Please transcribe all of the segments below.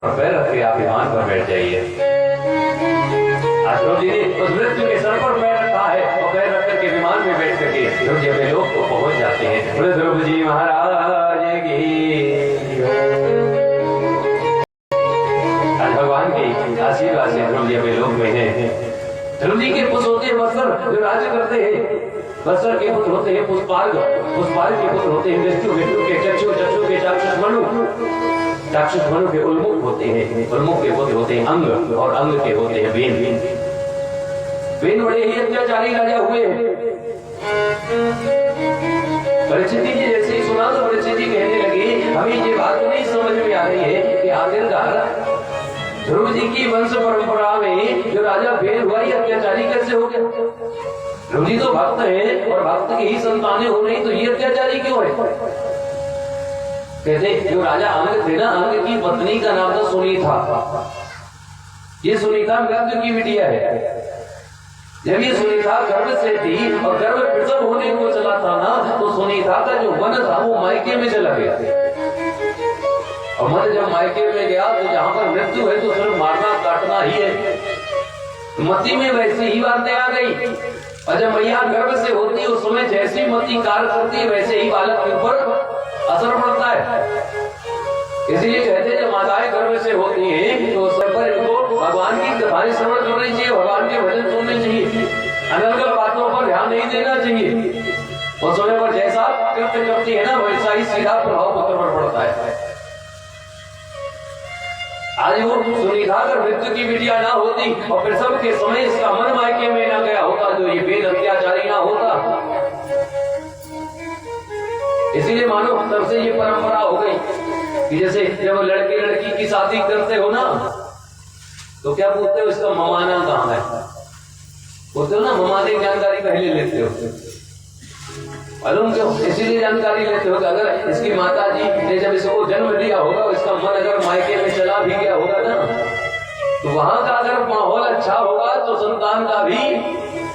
पैर रख के आप विमान पर बैठ जाइए। ध्रुव जी ने उस मृत्यु के सर पर पैर रखा है और पैर रख करके विमान में बैठ करके ध्रुव जी अपने लोक को पहुंच जाते हैं। बोले ध्रुव जी महाराज की। आज भगवान की आशीर्वाद से ध्रुव जी अपने लोक में है। ध्रुव जी के पुत्र होते हैं वत्सर, जो राज्य करते हैं। वत्सर के पुत्र होते हैं पुष्पार्ग, पुष्पार्ग के पुत्र होते हैं विष्णु, विष्णु के चक्षु, चक्षु के चाक्षुष मनु, चाक्षुष मनु के उन्मुख होते हैं, उन्मुख के पुत्र होते हैं अंग, और अंग के होते हैं वेन। वेन बड़े ही अत्याचारी राजा हुए। परीक्षित जी जैसे ही सुना तो परीक्षित जी कहने लगे हमें ये बात नहीं समझ में आ रही है कि आखिरकार ध्रुव जी की वंश परंपरा में जो राजा वेन हुआ ये अत्याचारी कैसे हो गया? ध्रुव जी तो भक्त है और भक्त की ही संतानें हो रही, तो ये अत्याचारी क्यों है? कहते जो राजा अंग थे ना, अंग की पत्नी का नाम था सुनीता। ये सुनीता मृत्यु की बिटिया है। जब ये सुनीता गर्भ से थी और गर्भ प्रसव होने को चला था ना, तो सुनीता का जो मन था वो मायके में चला गया। और मन जब मायके में गया तो जहां पर मृत्यु है तो सिर्फ मारना काटना ही है। मती में वैसी ही बातें आ गई। और जब मैया गर्भ से होती है उस समय जैसी मती कार्य करती है वैसे ही बालक के ऊपर असर पड़ता है। इसीलिए कहते हैं जब माताएं गर्भ से होती हैं तो उस पर इनको भगवान की कथाएं श्रवण करनी चाहिए, भगवान के भजन सुनने चाहिए, अनर्गल बातों पर ध्यान नहीं देना चाहिए। उस समय पर जैसा कृत्य करती है ना वैसा ही सीधा प्रभाव पुत्र पर पड़ता है। आज वो सुनीता अगर मृत्यु की बिटिया ना होती और प्रसव के समय इसका मन मायके में ना गया होता, जो ये वेद अत्याचारी ना होता। इसीलिए मानो तब से ये परंपरा हो गई कि जैसे जब लड़के लड़की की शादी करते हो ना तो क्या बोलते हो इसका ममाना कहाँ है? बोलते हो ना ममाने की जानकारी पहले लेते हो। मालूम क्यों? इसीलिए जानकारी लेते हो कि अगर इसकी माता जी ने जब इसको जन्म दिया होगा, इसका मन अगर मायके में चला भी गया होगा ना, तो वहां का अगर माहौल अच्छा होगा तो संतान का भी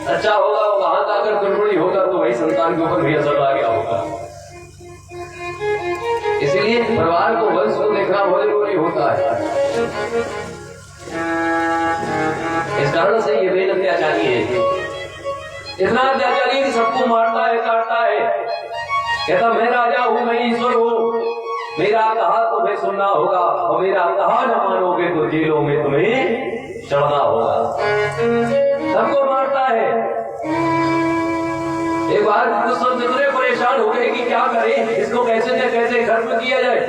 अच्छा होगा। वहां का अगर गड़बड़ी होगा तो वही संतान के ऊपर भी असर आ गया होगा। इसलिए परिवार को, वंश को देखना बहुत जरूरी होता है। इस कारण से ये वेद अत्याचारी है। इतना अत्याचारी कि सबको मारता है, काटता है। कहता मैं राजा हूं, मैं ईश्वर हूं, मेरा कहा तुम्हें सुनना होगा और मेरा कहा न मानोगे तो जेलों में तुम्हें चढ़ना होगा। सबको मारता है। एक बार कुछ इतने परेशान हो गए कि क्या करें, इसको कैसे न कैसे खत्म किया जाए।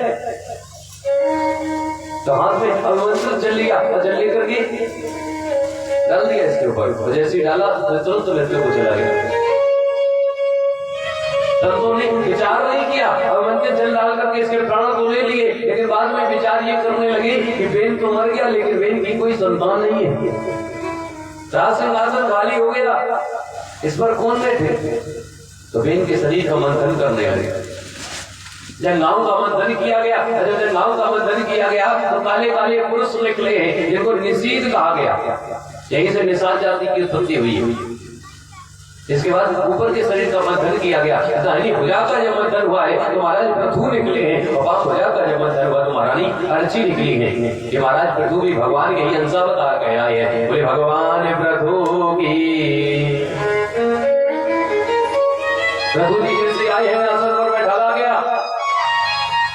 तो हाथ में अवंतर जल लिया और जल लेकर के डाल दिया इसके ऊपर। जैसे डाला तुरंत मृत्यु को चला गया। संतों ने विचार नहीं किया, अवंतर जल डाल करके इसके प्राण को ले लिए, लेकिन बाद में विचार ये करने लगे कि वेन तो मर गया लेकिन वेन की कोई संतान नहीं है। सिंहासन खाली हो गया, इस पर कौन बैठे? तो वेन के शरीर का मंथन करने लगे। जंगाओं का मंथन किया गया। जब जंगाओं का मंथन किया गया तो काले काले पुरुष निकले हैं जिनको निषीद कहा गया। यहीं से निषाद जाति की उत्पत्ति हुई। इसके बाद ऊपर के शरीर का मंथन किया गया। दाहिनी भुजा का जब मंथन हुआ है तो महाराज पृथु निकले हैं, और बाम भुजा का जब मंथन हुआ तो महारानी अर्ची निकली है। कि महाराज पृथु भी भगवान के ही अंश अवतार कह आए हैं। बोले भगवान पृथु की। पृथु जी कैसे आए हैं, आसन पर बैठा गया।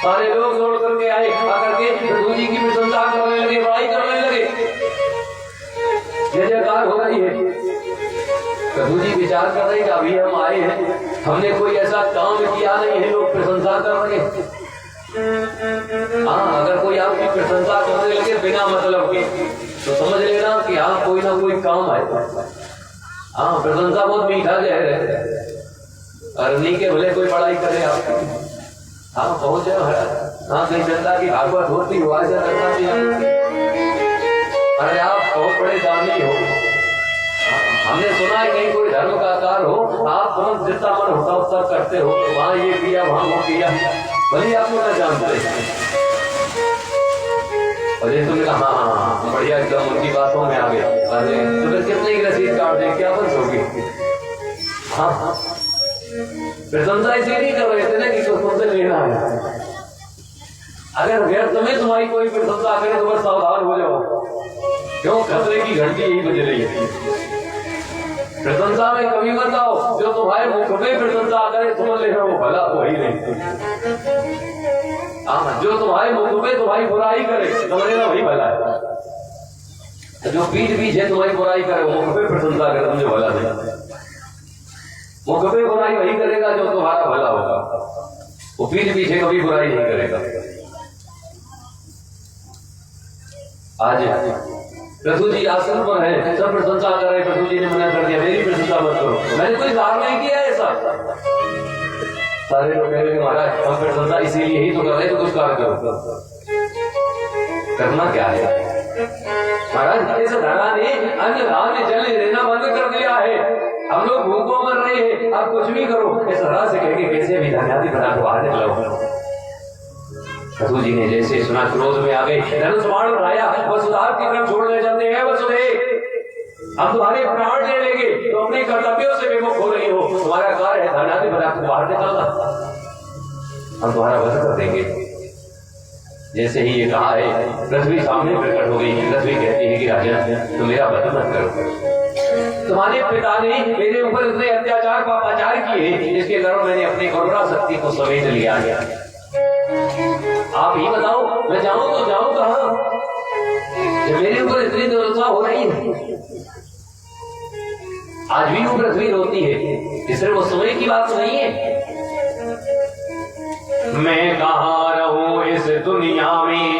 सारे लोग दौड़ करके आए, आकर के पृथु जी की प्रशंसा करने लगे, बड़ाई करने लगे। जय जयकार हो रही है। प्रभु जी विचार कर रहे हैं अभी हम आए हैं, हमने कोई ऐसा काम किया नहीं है, लोग प्रशंसा कर रहे हैं। हाँ, अगर कोई आपकी प्रशंसा करने लगे बिना मतलब के तो समझ लेना कि हाँ कोई ना कोई काम है। हाँ, प्रशंसा बहुत मीठा जहर है। अरनी के भले कोई बड़ाई करे आपकी। हाँ पहुंचे महाराज। हाँ कहीं जनता की भागवत होती हो, ऐसा करना चाहिए। अरे आप बहुत बड़े दानी हो। हमने सुना है कहीं कोई धर्म का कार्य हो, आप तुरंत जितना मन होता उतना करते हो। वहां ये किया, वहां वो किया, भले आप लोग न जानते। और ये तुमने कहा हाँ बढ़िया, एकदम उनकी बातों में आ गया। अरे तुम्हें कितने की रसीद काट दें, क्या बंस होगी? हाँ प्रशंसा इसलिए नहीं कर रहे थे ना कि तुमसे लेना है। अगर व्यर्थ में तुम्हारी कोई प्रशंसा करे तो बस सावधान हो जाओ, क्यों खतरे की घंटी यही बज रही है। प्रशंसा में कभी मत आओ, जो तुम्हारे मुख में प्रशंसा करे समझ लेना वो भला वही नहीं। जो तुम्हारे मुख में तुम्हारी बुराई करे समझ लेना वही भला है। जो पीठ पीछे तुम्हारी बुराई करे मुख पे प्रशंसा करे समझे भला नहीं। मुख पे बुराई वही करेगा जो तुम्हारा भला होगा, वो पीठ पीछे कभी बुराई नहीं करेगा। आज प्रभु जी आसन पर है, सब प्रशंसा कर रहे, प्रभु जी ने मना कर दिया मेरी प्रशंसा मत करो। मैंने कोई कार्य नहीं किया ऐसा। सारे लोग कह रहे महाराज हम प्रशंसा इसीलिए ही तो कर रहे, तो कुछ कार्य करो। करना क्या है महाराज? इस धरा ने अन्न धान्य जल लेना बंद कर दिया है, हम लोग भूखों मर रहे हैं, आप कुछ भी करो। इस धरा से कह के कैसे भी धन्यादि बना को बाहर निकलो। प्रभु जी ने जैसे सुना क्रोध में आ गए, धनुष बाण उठाया, वसुधार की तरफ छोड़ने चलते हैं। वसुदेव हम तुम्हारे प्राण ले लेंगे, तो अपने कर्तव्यों से विमुख हो रही हो, तुम्हारा कार्य है धनादि बना को बाहर निकालना, हम तुम्हारा वध कर देंगे। जैसे ही ये कहा है पृथ्वी सामने प्रकट हो गई। पृथ्वी कहती है कि राजन तुम मेरा वध मत करो, तुम्हारे पिता ने मेरे ऊपर इतने अत्याचार पापाचार किए, जिसके कारण मैंने अपनी करुणा शक्ति को समेट लिया है। आप ही बताओ मैं जाऊं तो जाऊं कहां, जब मेरे ऊपर इतनी दुर्दशा हो रही है। आज भी वो पृथ्वी रोती है, सिर्फ वो समय की बात नहीं है। मैं कहाँ रहूं इस दुनिया में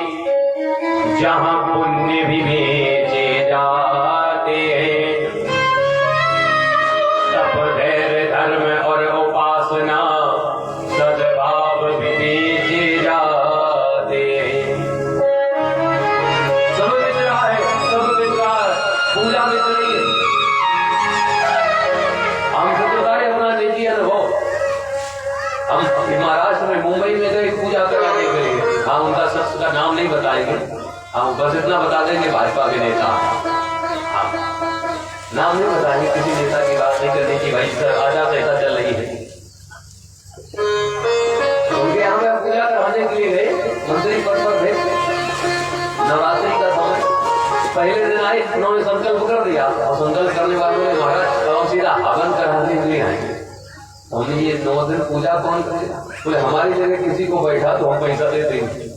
जहां पुण्य भी बेचे जाते हैं, तप धैर्य धर्म और उपासना सद्भाव भी बेचे जाते हैं। सब बिक रहा है, सब बिक रहा है, पूजा बिक रही है। हम सब बताए अपना निजी अनुभव। हम महाराष्ट्र में मुंबई में गए पूजा कराने के लिए, हम उनका शख्स का नाम नहीं बताएंगे, हम बस इतना बता देंगे भाजपा के नेता। नाम नहीं बताएंगे, किसी नेता की बात नहीं करनी कि भाई सर आजाद ऐसा चल रही है। उनके यहाँ में पूजा कराने के लिए गए, मंत्री पद पर थे, नवरात्रि का समय। पहले दिन आए, उन्होंने संकल्प कर दिया, और संकल्प करने वालों ने महाराज सीधा हवन कराने के लिए आएंगे। हमने ये 9 दिन पूजा कौन करेगा? बोले हमारी जगह किसी को बैठा तो हम पैसा दे देंगे।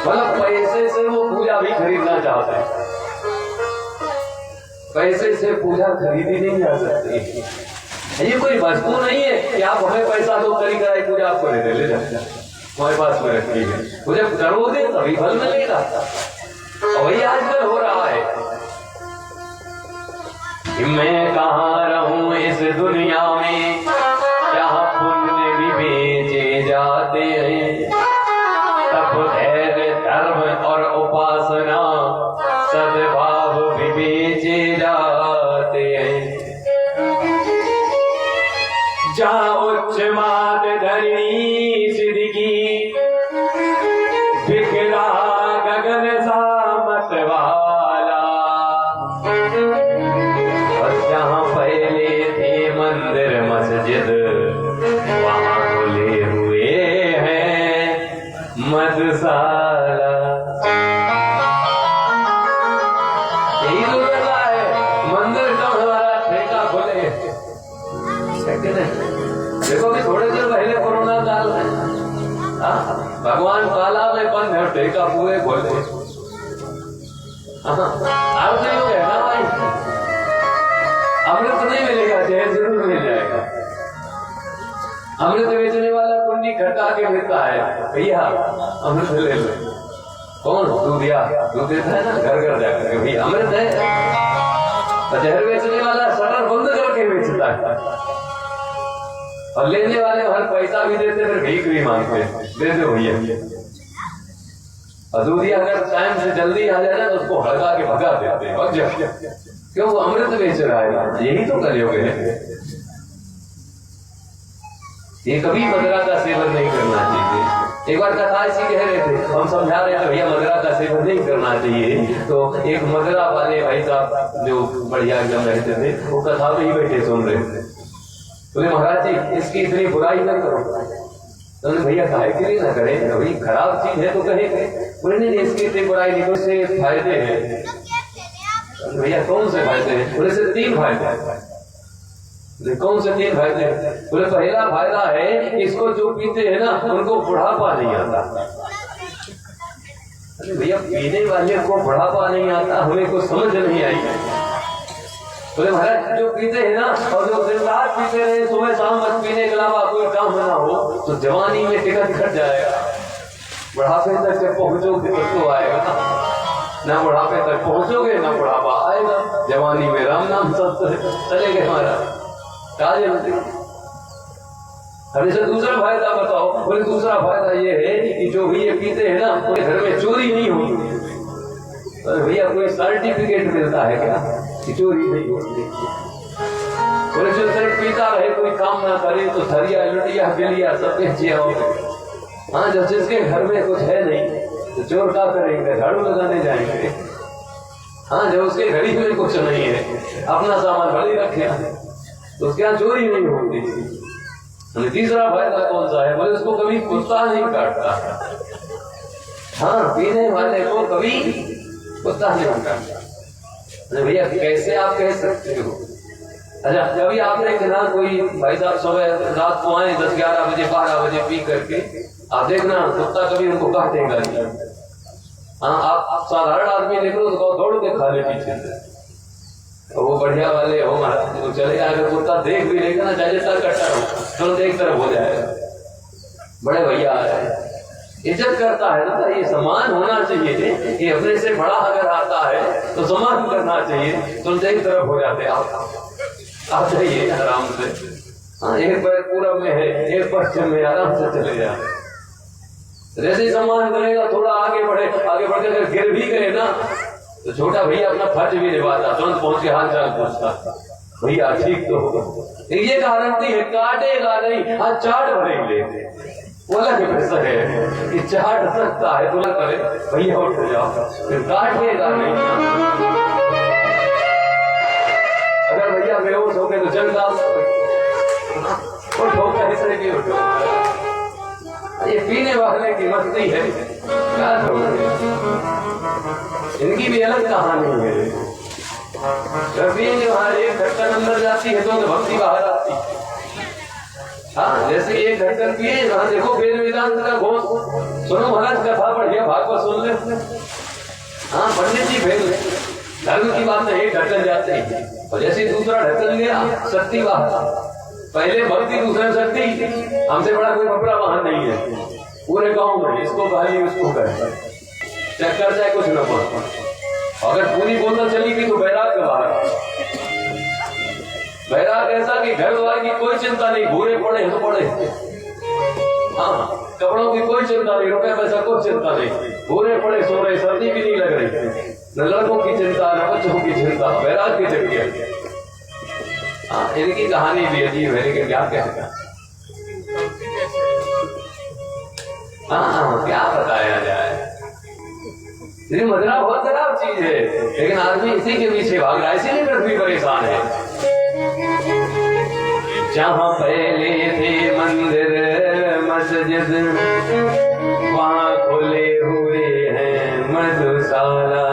मतलब पैसे से वो पूजा भी खरीदना चाहते हैं। पैसे से पूजा खरीदी नहीं जा सकती। ये कोई वस्तु नहीं है कि आप हमें पैसा दो करी कराई पूजा आपको ले जाए, हमारे पास में रखी है, मुझे करोगे तभी फल मिलेगा। और वही आजकल हो रहा है कि मैं कहाँ रहूं इस दुनिया में जहाँ पुण्य भी बेचे जाते हैं, तप धैर्य धर्म और उपासना सद्भाव भी बेचे जाते हैं। जहाँ उच्च मात धरणी सिद्धि की बिखरा गगन सा मतवाला, मंदिर मस्जिद वहाँ खुले हुए हैं मधुशाला। यही दुर्लभता है, मंदिर का हमारा ठेका खुले। देखो कि थोड़े देर पहले कोरोना काल है, भगवान काला में बंद है, ठेका पूरे खोले। आप नहीं हो गया ना भाई, अमृत नहीं मिलेगा, जहर जरूर मिल जाएगा। अमृत बेचने वाला कुंडी खटका के देता है, भैया अमृत ले लो। कौन दूध देता है ना घर घर जाकर के, भैया अमृत है। जहर बेचने वाला शटर बंद करके बेचता है, और लेने वाले हर पैसा भी देते, फिर भीख भी मांगते, दे दो भैया। और दूधिया अगर टाइम से जल्दी आ जाए ना तो उसको हड़का के भगा देते हैं, क्यों? वो अमृत बेच रहा है। यही तो कलयुग है। ये कभी मदिरा का सेवन नहीं करना चाहिए। एक बार कथा ऐसी कह रहे थे, हम समझा रहे थे भैया मदिरा का सेवन नहीं करना चाहिए, तो एक मदिरा वाले भाई साहब जो बढ़िया एकदम रहते थे, वो कथा में ही बैठे सुन रहे थे। बोले महाराज जी इसकी इतनी बुराई न करो, तो भैया काहे के लिए ना करें, भाई खराब चीज है तो कहे। बोले नहीं इसकी इतनी बुराई नहीं, तो इससे फायदे हैं। भैया कौन से फायदे हैं? बोले से 3 फायदे हैं। कौन से 3 फायदे? बोले पहला फायदा है इसको जो पीते हैं ना उनको बुढ़ापा नहीं आता। अरे भैया पीने वाले को बुढ़ापा नहीं आता, हमें कुछ समझ नहीं आई। बोले महाराज जो पीते हैं ना और जो दिन रात पीते रहे, सुबह शाम बस पीने के अलावा कोई काम ना हो तो जवानी में टिकट घट जाएगा। बुढ़ापे तक जब पहुंचोगे तो आएगा ना, बुढ़ापे तक पहुंचोगे ना बुढ़ापा आएगा। जवानी में राम नाम सब चले गए महाराज। अरे सर दूसरा फायदा बताओ। बोले दूसरा फायदा ये है कि जो भी ये पीते हैं ना उनके घर में चोरी नहीं होगी। तो भैया कोई सर्टिफिकेट मिलता है क्या कि चोरी नहीं होती? बोले जो सिर्फ पीता रहे कोई काम ना करे तो थरिया लुटिया गिलिया सब बेचिया हो गए। हाँ जब जिसके घर में कुछ है नहीं तो चोर क्या करेंगे? झाड़ू लगाने जाएंगे। हाँ जब उसके घड़ी में कुछ नहीं है, अपना सामान घड़ी रखे तो उसके यहाँ चोरी नहीं होती। तीसरा फायदा कौन सा है? बोले उसको कभी कुत्ता नहीं काटता। हाँ पीने वाले को कभी कुत्ता नहीं काटता। भैया कैसे आप कह सकते हो? अच्छा जब आपने कहा कोई भाई साहब सुबह रात को आए 10-11 बजे 12 बजे पी करके, आप देखना कुत्ता कभी उनको काटेगा नहीं। हाँ आप साधारण आदमी देख लो तो दौड़ के खा ले पीछे से, तो वो बढ़िया वाले हो महाराज तो चले अगर कुत्ता देख भी लेगा ना चाहे जितना कट्टा हो तुरंत एक तरफ हो जाएगा। बड़े भैया आ रहे हैं, इज्जत करता है ना, ये सम्मान होना चाहिए कि अपने से बड़ा अगर आता है तो सम्मान करना चाहिए। तुरंत एक तरफ हो जाते आप जाइए आराम से। हाँ एक पैर पूरब में है एक पश्चिम में, आराम से चले जाए। जैसे सम्मान करेगा थोड़ा आगे बढ़े, आगे बढ़ के अगर गिर भी गए ना तो छोटा भैया अपना फर्ज भी निभाता, तुरंत पहुंच के हाल चाल पूछता भैया ठीक तो होगा। ये गारंटी है काटेगा नहीं, हाँ चाट भरेंगे। वो अलग पैसा है कि चाट सकता है तो करे भैया उठ जाओ, फिर काटेगा नहीं। अगर भैया बेहोश हो गए तो चल जाओ, उठो कैसे भी उठो। ये पीने वाले की मस्ती है, क्या करोगे? इनकी भी अलग कहानी है। जब पीने वाले एक ढक्कन अंदर जाती है तो भक्ति बाहर आती है। हाँ जैसे एक ढक्कन पिए, वहां देखो वेद वेदांत का घोष सुनो महाराज, कथा बढ़िया भागवत सुन ले। हाँ पंडित जी भेज ले, धर्म की बात है। एक ढक्कन जाते ही और जैसे दूसरा ढक्कन गया शक्ति बाहर। पहले भक्ति दूसरा शक्ति, हमसे बड़ा कोई कपड़ा वाहन नहीं है पूरे गांव में। इसको गाली उसको कहता चक्कर चाहे कुछ न पड़। अगर पूरी बोतल चली गई तो बैराग के बाहर। बैराग ऐसा कि घर द्वार की कोई चिंता नहीं, भूरे पड़े तो पड़े। हाँ कपड़ों की कोई चिंता नहीं, रुपए पैसा कोई चिंता नहीं, भूरे पड़े सो रहे, सर्दी भी नहीं लग रही। न लड़कों की चिंता न बच्चों की चिंता, बैराग की जगह। हाँ इनकी कहानी भी अजीब है लेकिन क्या कहना। हाँ क्या बताया जाए। मदरा बहुत खराब चीज है लेकिन आदमी इसी के पीछे भाग रहा है, इसीलिए पृथ्वी परेशान है। जहाँ पहले थे मंदिर मस्जिद वहाँ खुले हुए हैं मधुशाला।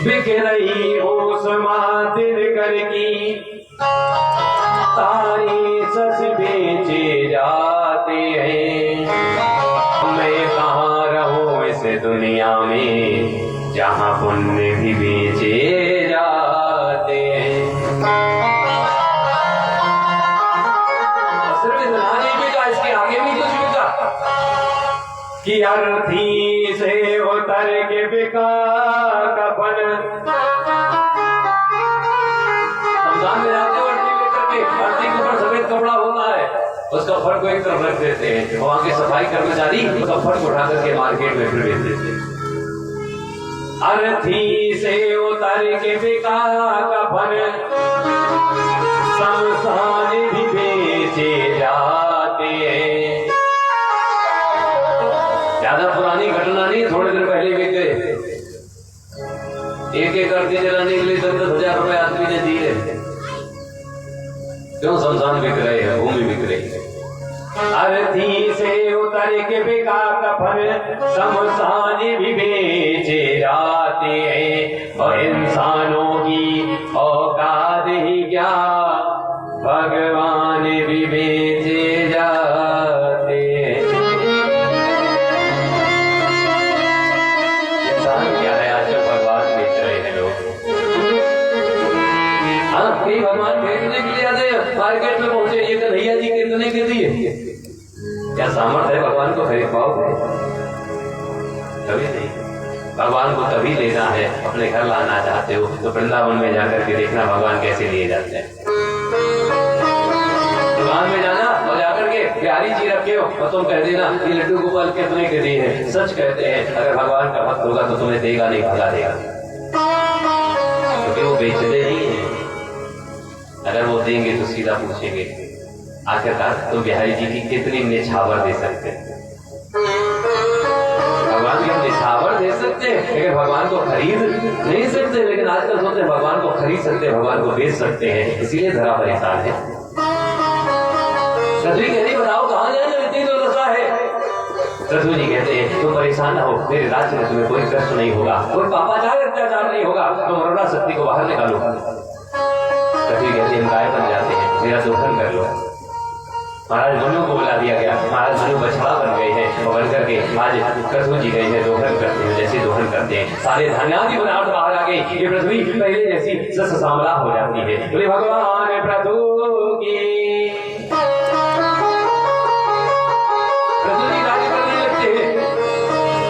बिक रही हो समातिर कर की तारी सस बेचे जाते हैं। मैं कहाँ रहूं इस दुनिया में जहाँ पुण्य भी बेचे जाते हैं। सिर्फ इतना नहीं बिका, इसके आगे भी कुछ बिका कि अर्थी से उतर के बिका कफन। रमजान में जाते हो अर्थी लेकर के, अर्थी के ऊपर सफेद कपड़ा होता है, उसका फर को एक तरफ रख देते हैं। वहां के सफाई कर्मचारी उसका फर को उठा करके मार्केट में फिर बेच देते हैं। अर्थी से उतर के बिका कफन शमशान भी बेचे जाते हैं। ज्यादा पुरानी घटना नहीं, थोड़े दिन पहले बिक गए। एक अर्थी जलाने के लिए 10,000 रुपए आदमी ने दिए। क्यों? शमशान बिक रहे हैं, भूमि बिक रही है। अर्थी से उतर के बिका कफन शमशान भी बेचे जाते हैं। और इंसानों की औकात ही क्या, भगवान भी बेचे जाते हैं। इंसान क्या है, आजकल भगवान बेच रहे हैं लोग। हाँ, कई भगवान खरीदने के लिए आते हैं, मार्केट में पहुंचे, ये कन्हैया जी कितने के दिए? क्या सामर्थ्य है भगवान को खरीद पाओगे? कभी नहीं। भगवान को तभी लेना है, अपने घर लाना चाहते हो तो वृंदावन में जाकर के देखना भगवान कैसे लिए जाते हैं। दुकान में जाना और जाकर के प्यारी जी रखे हो और तुम कह देना ये लड्डू गोपाल कितने के दिए हैं। सच कहते हैं, अगर भगवान का भक्त होगा तो तुम्हें देगा नहीं, भगा देगा, क्योंकि वो बेचते ही हैं। अगर वो देंगे तो सीधा पूछेंगे आखिरकार तुम बिहारी जी की कितनी निछावर दे सकते हैं। भगवान की हम निछावर दे सकते हैं लेकिन भगवान को खरीद नहीं सकते। लेकिन आजकल सोचते हैं भगवान को खरीद सकते हैं, भगवान को बेच सकते हैं, इसीलिए धरा परेशान है। सतवी कहती बताओ कहां जाए जब इतनी दुर्दशा है। सतवी जी कहते हैं तुम परेशान ना हो, मेरे राज्य में तुम्हें कोई कष्ट नहीं होगा, कोई पापाचार अत्याचार नहीं होगा, तुम अरुणा शक्ति को बाहर निकालो। सतवी कहते हम गाय बन जाते हैं, मेरा दोहन कर लो। महाराज मनु को बुला दिया गया, महाराज मनु बछड़ा बन गए हैं और बन करके आज कथू जी गए हैं, दोहन करते हैं जैसे दोहन करते हैं, सारे धान्यादि बनावट बाहर आ गई, ये पृथ्वी पहले जैसी सस सांवला हो जाती है। बोले भगवान प्रभु की। प्रभु जी राज्य करने लगते हैं,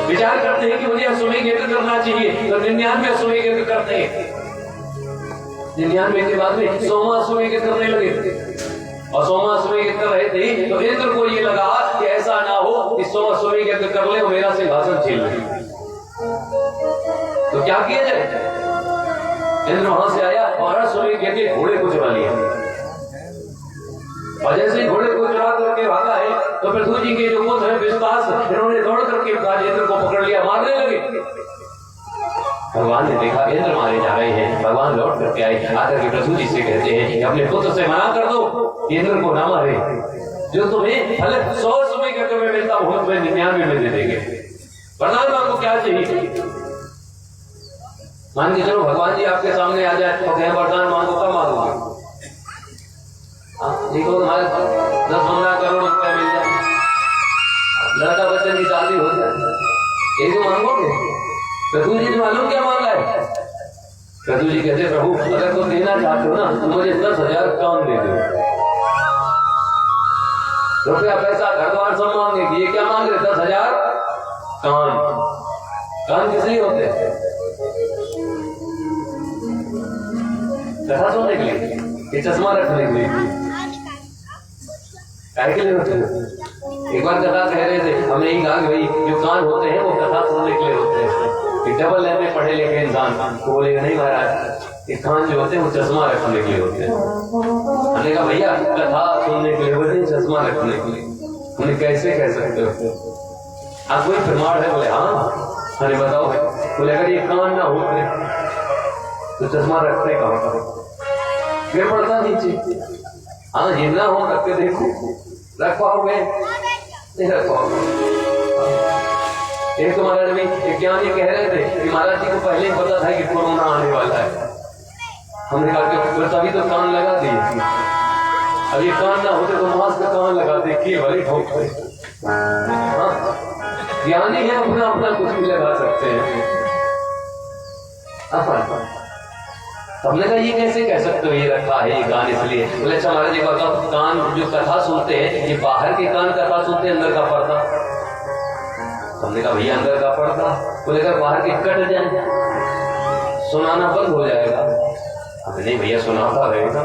विचार करते हैं कि मुझे अश्वमेध यज्ञ करना चाहिए, तो 99 अश्वमेध यज्ञ करते हैं। 99 के बाद में 100वां अश्वमेध यज्ञ करने लगे और 100वां अश्वमेध यज्ञ कर रहे थे तो इंद्र को ये लगा कि ऐसा ना हो कि 100वां अश्वमेध यज्ञ कर ले और मेरा सिंहासन छीन ले। तो क्या किया जाए? इंद्र वहां से आया और अश्वमेध यज्ञ घोड़े को चुरा लिया और जैसे ही घोड़े को चुरा करके भागा है तो पृथ्वी जी के जो पुत्र है विश्वास, इन्होंने दौड़ करके इंद्र को पकड़ लिया, मारने लगे। भगवान ने देखा इंद्र मारे जा रहे हैं, भगवान लौट करके आए, आकर के पृथ्वी जी से कहते हैं कि अपने पुत्र से मना कर दो, इंद्र को ना मारे, जो तुम्हें फल 100 समय करके में मिलता हूं तुम्हें 99 में दे देंगे। वरदान मांगो, क्या चाहिए? मान के चलो भगवान जी आपके सामने आ जाए तो कहें वरदान मांगो, कब मांगोगे? देखो तुम्हारे 10-15 करोड़ रुपए मिल जाए, लड़का बच्चे की शादी हो जाए, ये तो मांगोगे? प्रभु जी ने मालूम क्या मांगा है? प्रभु जी कहते प्रभु अगर तुम देना चाहते हो ना तो मुझे 10,000 कान दे दो, रुपया पैसा घर द्वार सब मांगे। ये क्या मांग रहे? 10,000 कान। कान किस लिए होते हैं? कथा सुनने के लिए कि चश्मा रखने के लिए? क्या के लिए होते हैं? एक बार कथा कह रहे थे, हमने यही कहा कि भाई जो कान होते हैं वो कथा सुनने के लिए होते हैं। डबल एम ए पढ़े लिखे इंसान को बोलेगा नहीं महाराज ये कान जो होते हैं वो चश्मा रखने के लिए होते हैं। हमने कहा भैया कथा सुनने के लिए होते हैं, चश्मा रखने के लिए। हमने कैसे कह सकते हो? आप कोई प्रमाण है? बोले हाँ। अरे बताओ। बोले अगर ये कान ना होते तो चश्मा रखते कहाँ पर? फिर पड़ता नीचे। हाँ ये ना हो रख के देखो, रख पाओगे? नहीं रख पाओगे। एक तो महाराज अभी एक ज्ञानी कह रहे थे कि महाराज जी को पहले ही पता था कि कोरोना आने वाला है। हमने कहा कि तभी तो कान लगा दिए, अब ये कान ना होते तो मास्क का कान लगा दे, कि भले ठोक दे। ज्ञानी है, अपना अपना कुछ भी लगा सकते हैं। हमने कहा ये कैसे कह सकते हो ये रखा है ये कान इसलिए? बोले अच्छा महाराज जी बताओ, कान जो कथा सुनते हैं ये बाहर के कान कथा सुनते हैं, अंदर का पर्दा? हमने कहा भैया अंदर का पर्दा। बोले अगर बाहर के कट जाए सुनाना बंद हो जाएगा। हमने नहीं भैया सुनाता रहेगा।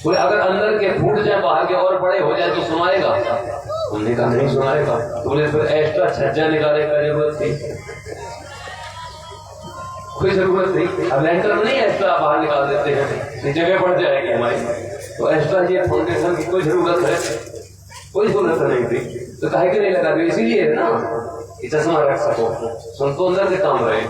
बोले अगर अंदर के फूट जाए बाहर के और बड़े हो जाए तो सुनाएगा? हमने कहा नहीं सुनाएगा। तो बोले फिर एक्स्ट्रा छज्जा निकाले का जरूरत थी? कोई जरूरत नहीं। अब लेंटर में नहीं एक्स्ट्रा बाहर निकाल देते हैं, जगह बढ़ जाएगी हमारी, तो एक्स्ट्रा ये फाउंडेशन की कोई जरूरत है? कोई जरूरत नहीं थी। तो काहे के नहीं लगा दिया? इसीलिए है ना कि चश्मा रख सको, सुन तो अंदर के काम रहे।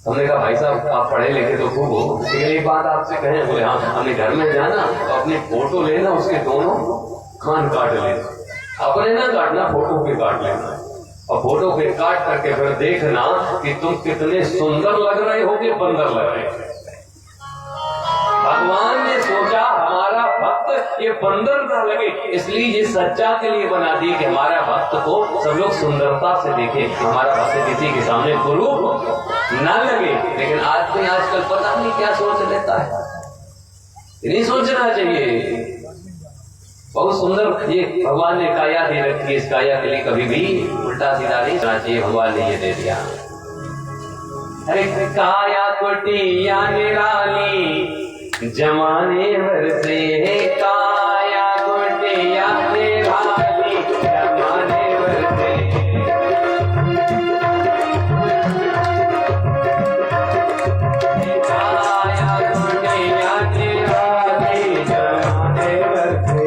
हमने कहा भाई साहब आप पढ़े लिखे तो खूब हो, लेकिन एक बात आपसे कहें। बोले हाँ। हमने घर में जाना तो अपनी फोटो लेना, उसके दोनों कान काट ले, अपने ना काटना, फोटो पे काट लेना, और फोटो पे काट करके फिर देखना कि तुम कितने सुंदर लग रहे हो कि बंदर लग रहे हो। भगवान ने सोचा हमारा भक्त ये बंदर ना लगे, इसलिए ये सच्चा के लिए बना दी कि हमारा भक्त को सब लोग सुंदरता से देखे, हमारा भक्त किसी के सामने कुरूप ना लगे। लेकिन आदमी आजकल पता नहीं क्या सोच लेता है, नहीं सोचना चाहिए। बहुत सुंदर ये भगवान ने काया दे रखी है, इस काया के लिए कभी भी उल्टा सीधा नहीं सोचना चाहिए। भगवान ने ये दे दिया, अरे काया कुटिया निराली जमाने भर से, काया कुटिया निराली जमाने भर से, काया कुटिया निराली जमाने भर से,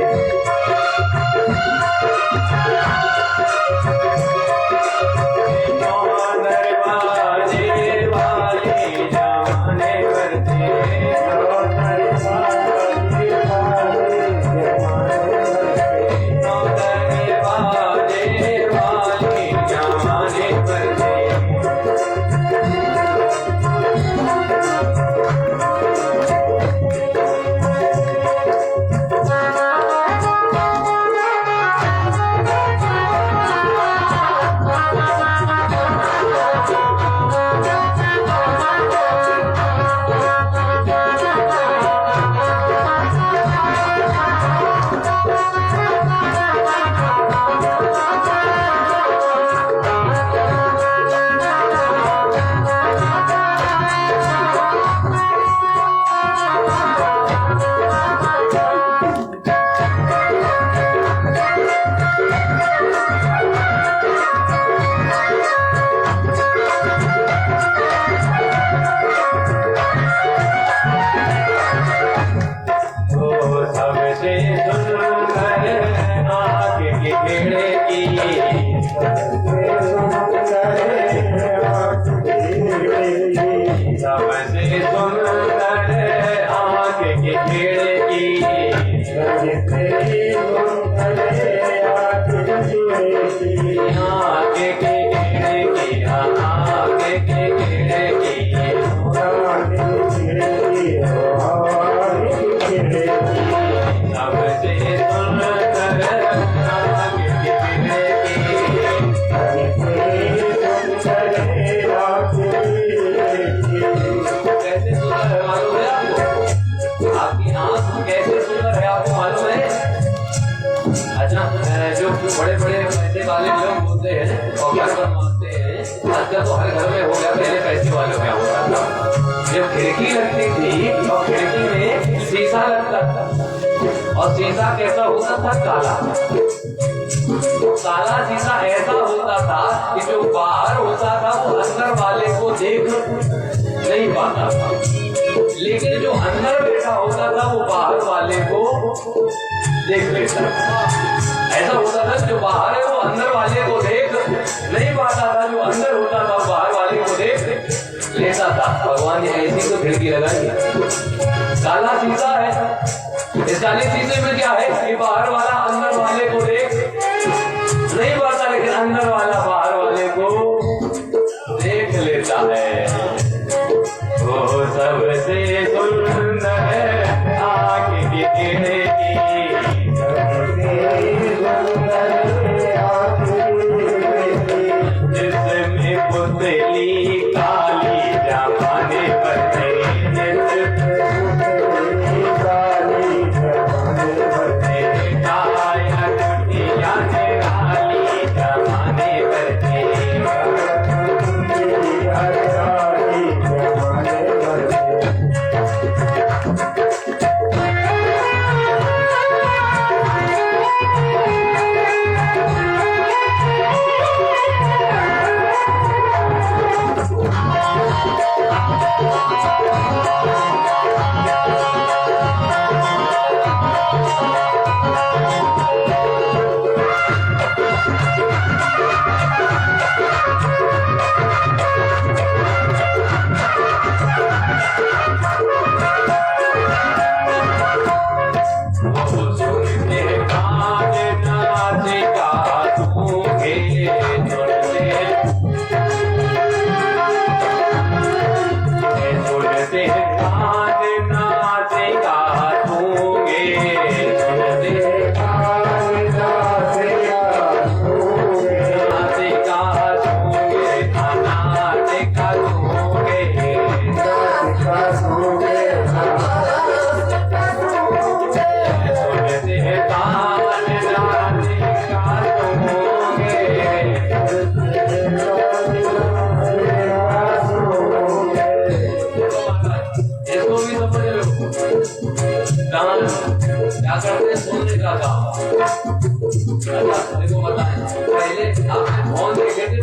बड़े बड़े पैसे वाले लोग होते हैं और घर बनवाते हैं, आजकल तो हर घर में हो गया, पहले पैसे वालों में होता था। जब खिड़की लगती थी और खिड़की में शीशा लगता था, और शीशा कैसा होता था? काला। तो काला शीशा ऐसा होता था कि जो बाहर होता था वो अंदर वाले को देख नहीं पाता था, लेकिन जो अंदर बैठा होता था वो बाहर वाले को देख लेता था। ऐसा होता था जो बाहर है वो अंदर वाले को देख नहीं पाता था, जो अंदर होता था बाहर वाले को देख लेता था। भगवान ने ऐसी तो खिड़की लगाई, काला शीशा है। इस काले शीशे में क्या है कि बाहर वाला अंदर वाले को देख नहीं पाता, लेकिन अंदर वाला बाहर वाले को देख लेता है। वो सबसे सुंदर आँख की टेढ़े की, जिसमें पुतली काली जमाने पर काया कुटिया निराली जमाने पर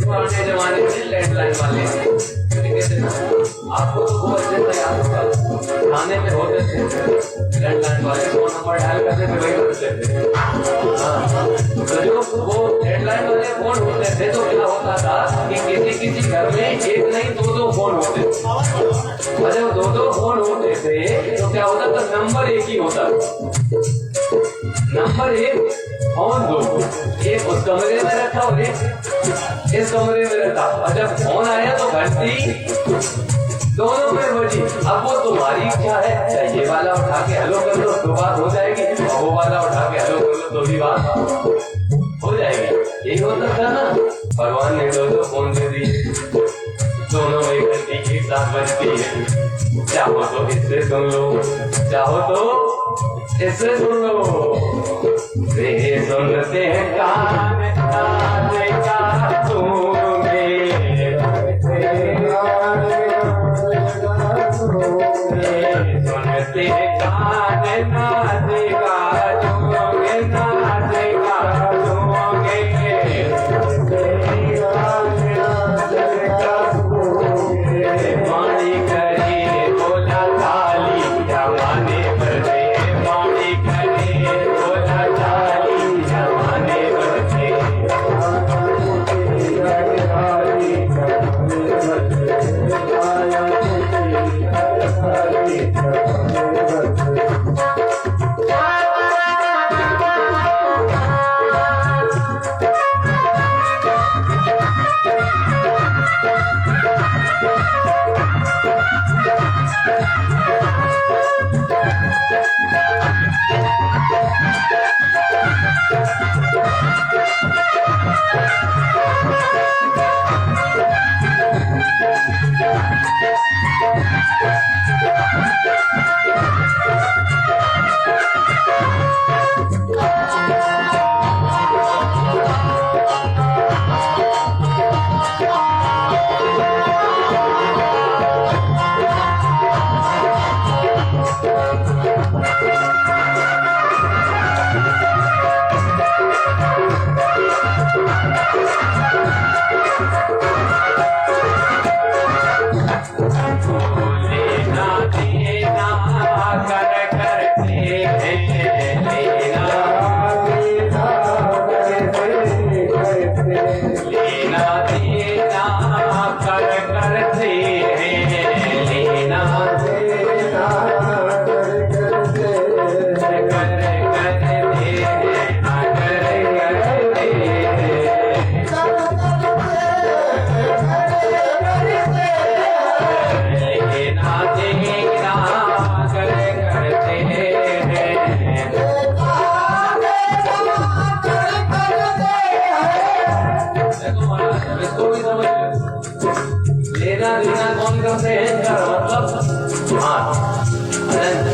पुराने जमाने में लैंडलाइन वाले कहते ना, आपको तो वो अच्छे से याद होगा, थाने में होते थे लैंडलाइन वाले, फोन नंबर डायल करते थे, वही होते थे। तो जो वो लैंडलाइन वाले फोन होते थे तो क्या होता था कि किसी घर में एक नहीं दो फोन होते थे, और जब दो फोन होते थे तो क्या होता था, नंबर एक ही होता था, नंबर एक फोन दो, एक उस कमरे में रखा और एक इस कमरे में रखा, और जब फोन आया तो घंटी दोनों में बजी। अब वो तुम्हारी इच्छा है, चाहे ये वाला उठा के हेलो कर लो तो बात हो जाएगी, वो वाला उठा के हेलो कर लो तो भी बात हो जाएगी। यही होता था ना, भगवान ने दो फोन दे दिए, दोनों में घंटी एक साथ बजती है, चाहो तो इससे सुन लो, चाहो तो इससे सुन लो। वे सुनते हैं कान नाचे का सुनते, सुनते कान नाचे का सुनोगे, नाचे का सुनोगे, पानी करे बोला थाली जमाने बदले, पानी करे बोला थाली जमाने बदले।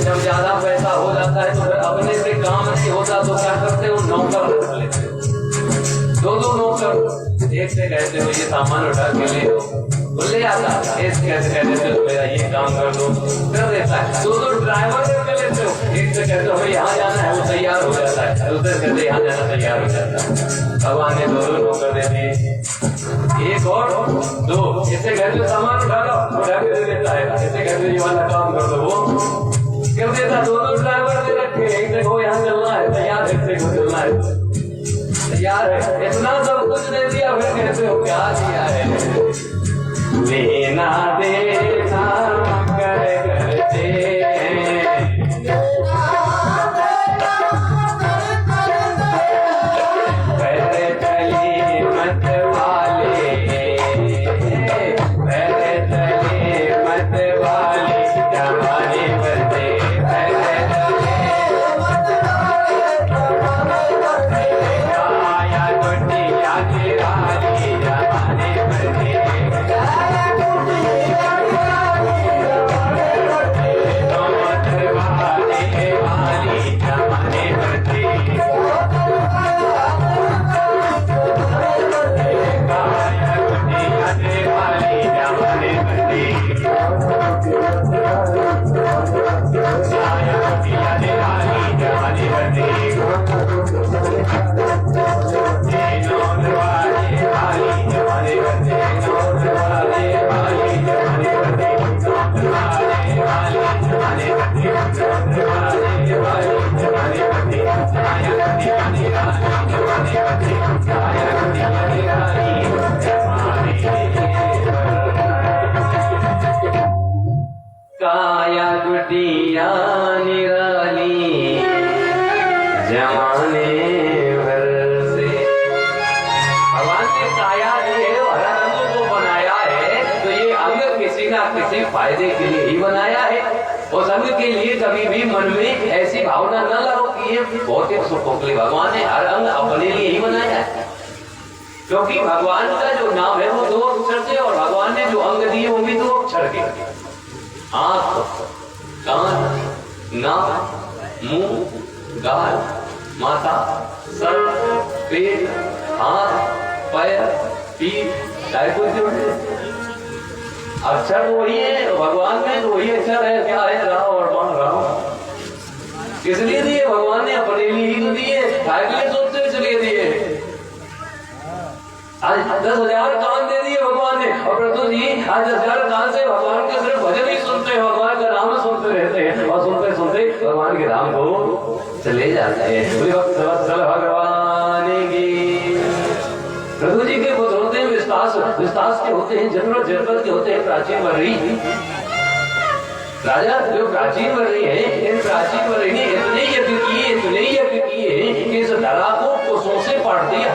जब ज्यादा पैसा हो जाता है तो अपने से काम नहीं होता तो क्या करते हो, नौकर रख लेते हो, दो नौकर, एक से कहते हो ये सामान उठा के ले लो, तो ले आता है, एक कैसे कहते हो मेरा ये काम कर दो, कर देता है, दो ड्राइवर रख लेते हो, एक से कहते हो यहाँ जाना है वो तैयार हो जाता है, दूसरे कहते यहाँ जाना तैयार हो जाता है। भगवान ने दोनों नौकर दे दिए, एक और दो, इससे कहते हो सामान उठा लो, उठा के दे देता है, इससे कहते हो ये वाला काम कर दो, वो कर देता। दोनों ड्राइवर दे रखे, एक से को यहाँ चलना है तैयार, एक से को चलना है तैयार है, इतना सब कुछ दे दिया, फिर कहते हो क्या दिया है, लेना देना कर करते काया कुटिया निराली जमाने भर से। भगवान ने काया दी है और रंग को बनाया है, तो ये अंग किसी ना किसी फायदे के लिए ही बनाया है। उस अंग के लिए कभी भी मन में ऐसी भावना न लाओ कि ये भौतिक सुखों के लिए। भगवान ने हर अंग अपने लिए ही बनाया है, क्योंकि भगवान का जो नाम है वो 2 अक्षर से, और भगवान ने जो अंग दिए वो भी 2 अक्षर के। आंख, कान, नाक, मुंह, गाल, माथा, सर, पेट, हाथ, पैर, पीठ, अक्षर वही है। भगवान में वही अक्षर है, क्या है? राम और मान राम। किसलिए दिए? भगवान ने अपने लिए ही तो दिए, काय के लिए सोचते चलिए दिए। आज 10,000 कान दे दिए भगवान ने, और प्रभु जी आज 10,000 कान से भगवान के सिर्फ भजन ही सुनते हैं, भगवान का नाम सुनते रहते हैं, और सुनते सुनते भगवान के नाम को चले जाते हैं। भगवान की प्रभु जी के पुत्र होते हैं विस्तास, विस्तास के होते हैं जनरल, जनरल के होते हैं प्राचीन वर्णी। राजा जो प्राचीन वर्णी है, इन प्राचीन वर्णी ने इतने यज्ञ किए कि इस धरा को कुशों से पाट दिया।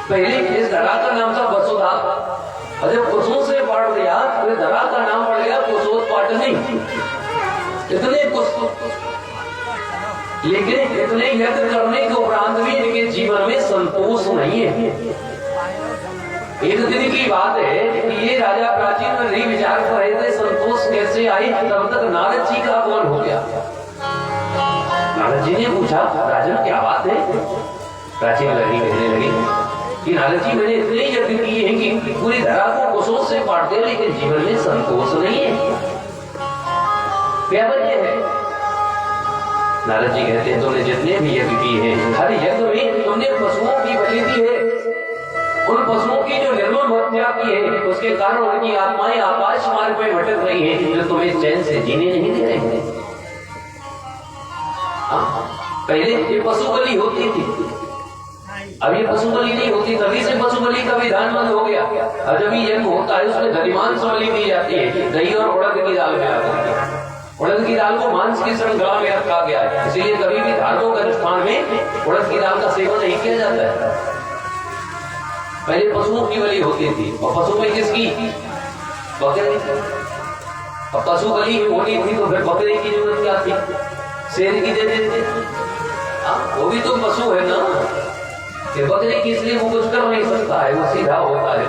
पहले इस धरा का नाम था वसुधा, और जब कुशों से पाट दिया तो धरा का नाम पड़ गया कुशोत्पाटनी। इतने कुश, लेकिन इतने यज्ञ करने के उपरांत भी इनके जीवन में संतोष नहीं है। एक दिन की बात है कि ये राजा प्राचीन में नहीं विचार कर रहे थे संतोष कैसे आई, तब तक नारद जी का आगमन हो गया। नारद जी ने पूछा, राजन क्या बात है? प्राचीन लड़की कहने लगी कि नारद जी मैंने इतने यज्ञ किए हैं कि पूरी धरा को कुशों से पाट दिया, लेकिन जीवन में संतोष नहीं है, क्या वजह है? नारद जी कहते हैं तुमने जितने भी यज्ञ किए हैं, हर यज्ञ में तुमने पशुओं की बलि दी है। उन पशुओं की जो निर्मम हत्या की है, उसके कारण उनकी आत्माएं आकाश मार्ग में भटक रही हैं, जो तुम्हें चैन से जीने नहीं दे रहे हैं। पहले ये पशु बलि होती थी, अब ये पशु बलि नहीं होती। तभी से पशु बलि का विधान बंद हो गया। और जब ये यज्ञ होता है उसमें दधिमांस बलि दी जाती है, दही और उड़द की दाल में। उड़द की दाल को मांस की श्रृंखला में रखा गया है, इसीलिए कभी भी धार्मिक अनुष्ठान में उड़द की दाल का सेवन नहीं किया जाता है। पहले पशुओं की बलि होती थी, और पशु बलि किसकी? बकरे की। और पशु बलि होनी थी तो फिर बकरे की जरूरत क्या थी? शेर की दे देते, वो भी तो पशु है ना। ये बकरे की इसलिए वो कुछ कर नहीं सकता है, वो सीधा होता है।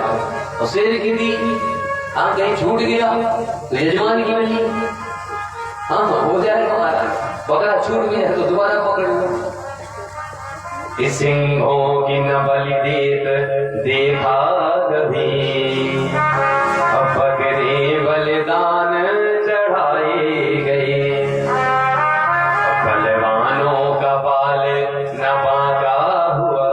और शेर की भी कहीं छूट गया तो यजमान की बलि हो जाएगा हमारा। बकरा छूट गया तो दोबारा पकड़ लो। सिंहों की न बलि देत देखा कभी, बकरे बलिदान चढ़ाए गए। बलवानों का बाल न बांका हुआ,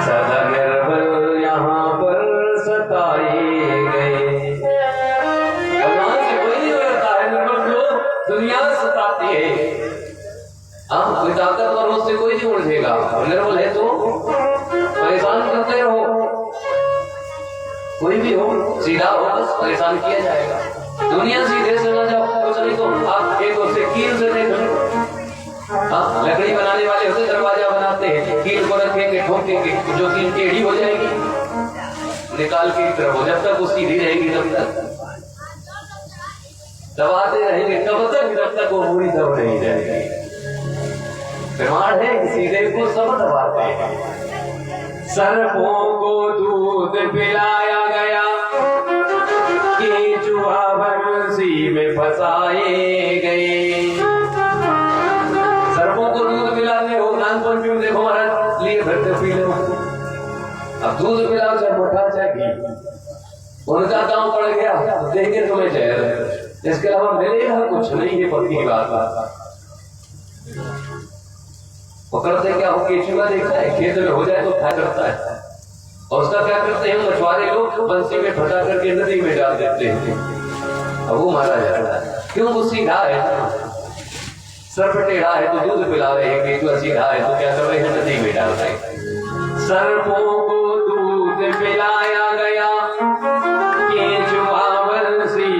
सदा निर्बल यहाँ पर सताए गए। भगवान से कोई नहीं डरता है, निर्बल को दुनिया सताती है। कोई ताकतवर उससे कोई नहीं उलझेगा, निर्बल है तो परेशान करते रहो। कोई भी हो, सीधा हो, बस परेशान किया जाएगा। दुनिया सीधे से ना जाओ, कुछ नहीं तो आप एक उससे कील से देख लो। लकड़ी बनाने वाले होते दरवाजा बनाते हैं, कील को रखेंगे, ठोकेंगे, जो कील टेढ़ी हो जाएगी निकाल के तरफ हो, जब तक वो सीधी रहेगी तब तक दबाते रहेंगे, जब तक वो पूरी दब नहीं जाएगी। प्रमाण है सीधे को सब दबाते हैं। सर्पों को दूध पिलाया गया, केंचुआ बंसी में फंसाए गए। सर्पों को दूध पिलाते हो, नानपन में देखो महाराज लिए भरते पी लो। अब दूध पिलाओ चाहे मोटा चाहे घी, उनका काम पड़ गया, देंगे तुम्हें जहर। इसके अलावा मिलेगा कुछ नहीं, ये पक्की बात। पकड़ते क्या हो, केचुआ देखा है, खेत में हो जाए तो क्या करता है, और उसका क्या करते हैं मछुआरे लोग, बंसी में फटा करके नदी में डाल देते हैं, अब वो मारा जाता है। क्यों? वो सीधा है, सर्प टेढ़ा है तो दूध पिला रहे हैं, केचुआ सीधा है तो क्या कर रहे हैं, नदी में डाल रहे हैं। सर्पों को दूध पिलाया गया, केचुआ बंसी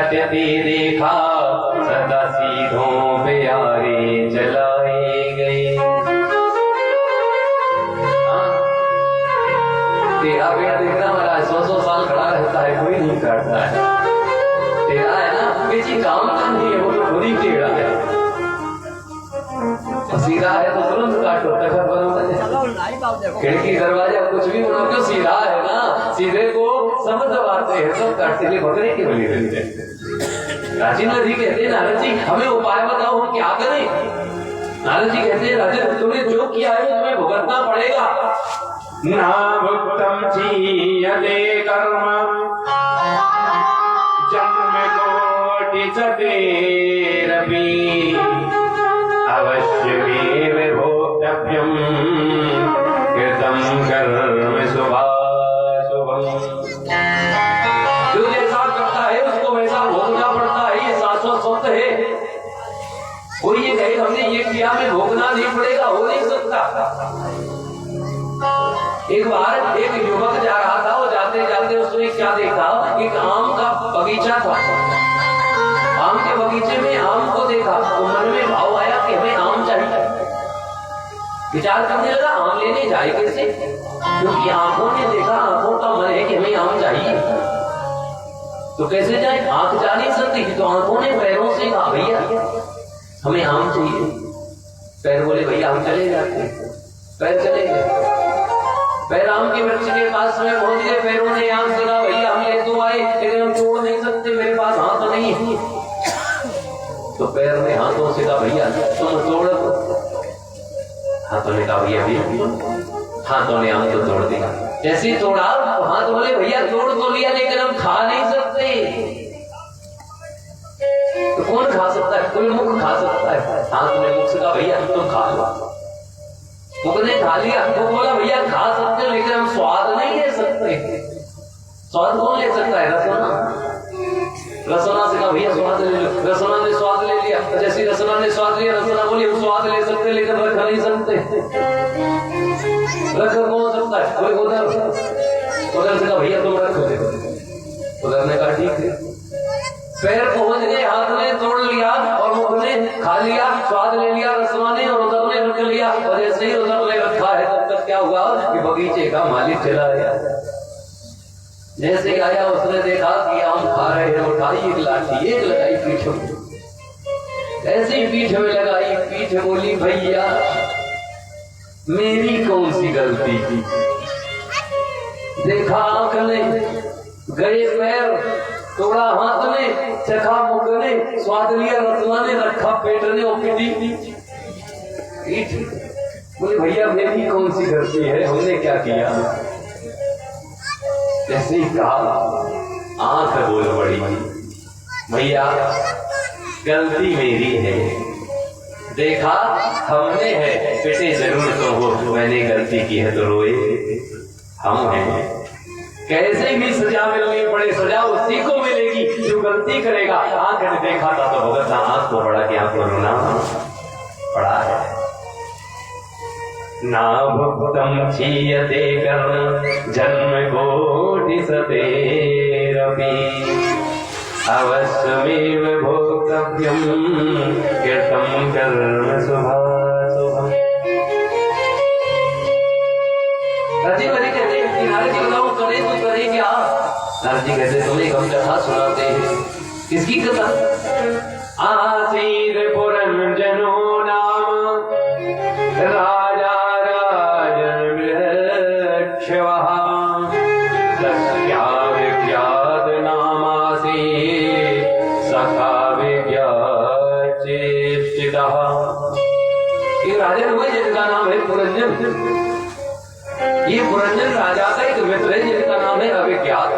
कटते देखा सदा सीधों प्यारे चलाए गए। तेरा पेड़ देखना हमारा 100 साल खड़ा रहता है, कोई नहीं काटता है। तेरा है ना किसी काम का नहीं है, वो तो खुद ही टेढ़ा है। सीधा है तो तुरंत काटो, तखत बनो, खिड़की दरवाजा कुछ भी बनो, क्यों सीधा है ना, सीधे को समझ दबाते हैं, सब काटते लिए बकरे की बलि देते हैं। राजेंद्र जी कहते हैं नारद जी हमें उपाय बताओ, हम क्या करें। नारद जी कहते हैं राजन तुमने जो किया है तुम्हें भुगतना पड़ेगा। ना भुक्तम चीयते कर्म जन्म कोटि चतेरपि अवश्यमेव भोक्तव्यम् कृतं कर्म शुभाशुभम्। जो जैसा करता है उसको वैसा भोगना पड़ता है, ये शाश्वत सत्य है। कोई ये कहे हमने ये किया में भोगना नहीं पड़ेगा, हो नहीं सकता। एक बार एक युवक जा रहा था, वो जाते जाते उसने क्या देखा, एक आम का बगीचा था। आम के बगीचे में आम को देखा तो मन में भाव आया कि हमें आम चाहिए। विचार करने लगा आम लेने जाए कैसे, क्योंकि आंखों ने देखा, आंखों का मन है कि हमें आम चाहिए, तो कैसे जाए, आंख जा नहीं सकती। तो आंखों ने पैरों से कहा भैया हमें आम चाहिए। पैर बोले भैया हम चले जाते हैं। पैर चले गए, पैर आम के वृक्ष के पास में पहुंच गए। पैरों ने आम से कहा भैया हम ले तो आए लेकिन हम तोड़ नहीं सकते, मेरे पास हाथ नहीं है। तो पैर ने हाथों से कहा भैया तुम तोड़ दो। हाथों ने कहा भैया हाथों ने आम तो तोड़ दिया। जैसे तोड़ा हाथ बोले भैया तोड़ तो लिया लेकिन हम खा नहीं सकते। तो कौन खा सकता है, कोई मुख खा सकता है। हाथ ने मुख से कहा भैया तुम खा लो। मुख ने खा लिया, तो बोला भैया खा सकते लेकिन हम स्वाद नहीं ले सकते। स्वाद कौन ले सकता है, रसोना। रसोना से कहा भैया स्वाद ले लो। रसोना ने स्वाद ले लिया। जैसे रसोना ने स्वाद लिया, रसोना बोली हम स्वाद ले सकते लेकिन रख नहीं सकते। रख कौन सकता है, कोई उधर से कहा भैया तुम रख दे। उधर ने कहा ठीक है। पैर पहुंच गए, हाथ ने तोड़ लिया और मुख ने खा लिया, स्वाद ले लिया रसोना ने, और उधर ने रख लिया। और जैसे ही उधर ने रखा है तब तक क्या हुआ कि बगीचे का मालिक चला गया। जैसे आया उसने देखा कि आम खा रहे हैं, उठाई एक लाठी, एक लगाई पीठ में। ऐसे ही पीठ में लगाई, पीठ बोली भैया मेरी कौन सी गलती थी। देखा आंख ने, गए पैर, तोड़ा हाथ ने, चखा मुख ने, स्वाद लिया रसना ने, रखा पेट ने, और पीठ। बोले भैया मेरी कौन सी गलती है, हमने क्या किया। जैसे ही कहा आंख बोल पड़ी भैया गलती मेरी है। देखा हमने है, पिटे जरूर तो हो, मैंने गलती की है तो रोए हम हैं। कैसे भी सजा मिलनी पड़े, सजा उसी को मिलेगी जो गलती करेगा। आंख ने देखा था तो भगत आंख को पड़ा कि आंख को रोना पड़ा है। ना भुक्तम क्षीयते कर्म जन्म कोटि सतेरपि अवश्यमेव भोक्तव्यम् कृतं कर्म शुभाशुभम्। राजेंद्र कहते हैं नारद जी बताओ करे तो करे क्या। नारद जी कहते तुम्हें हम कथा सुनाते हैं। किसकी कथा। आसीद पुरंजनो नाम राजा तस्या विख्यात नामासी सखा विज्ञाचेष्टितः। एक राजा हुए जिनका नाम है पुरंजन। ये पुरंजन राजा का एक मित्र है जिनका नाम है अभिज्ञात।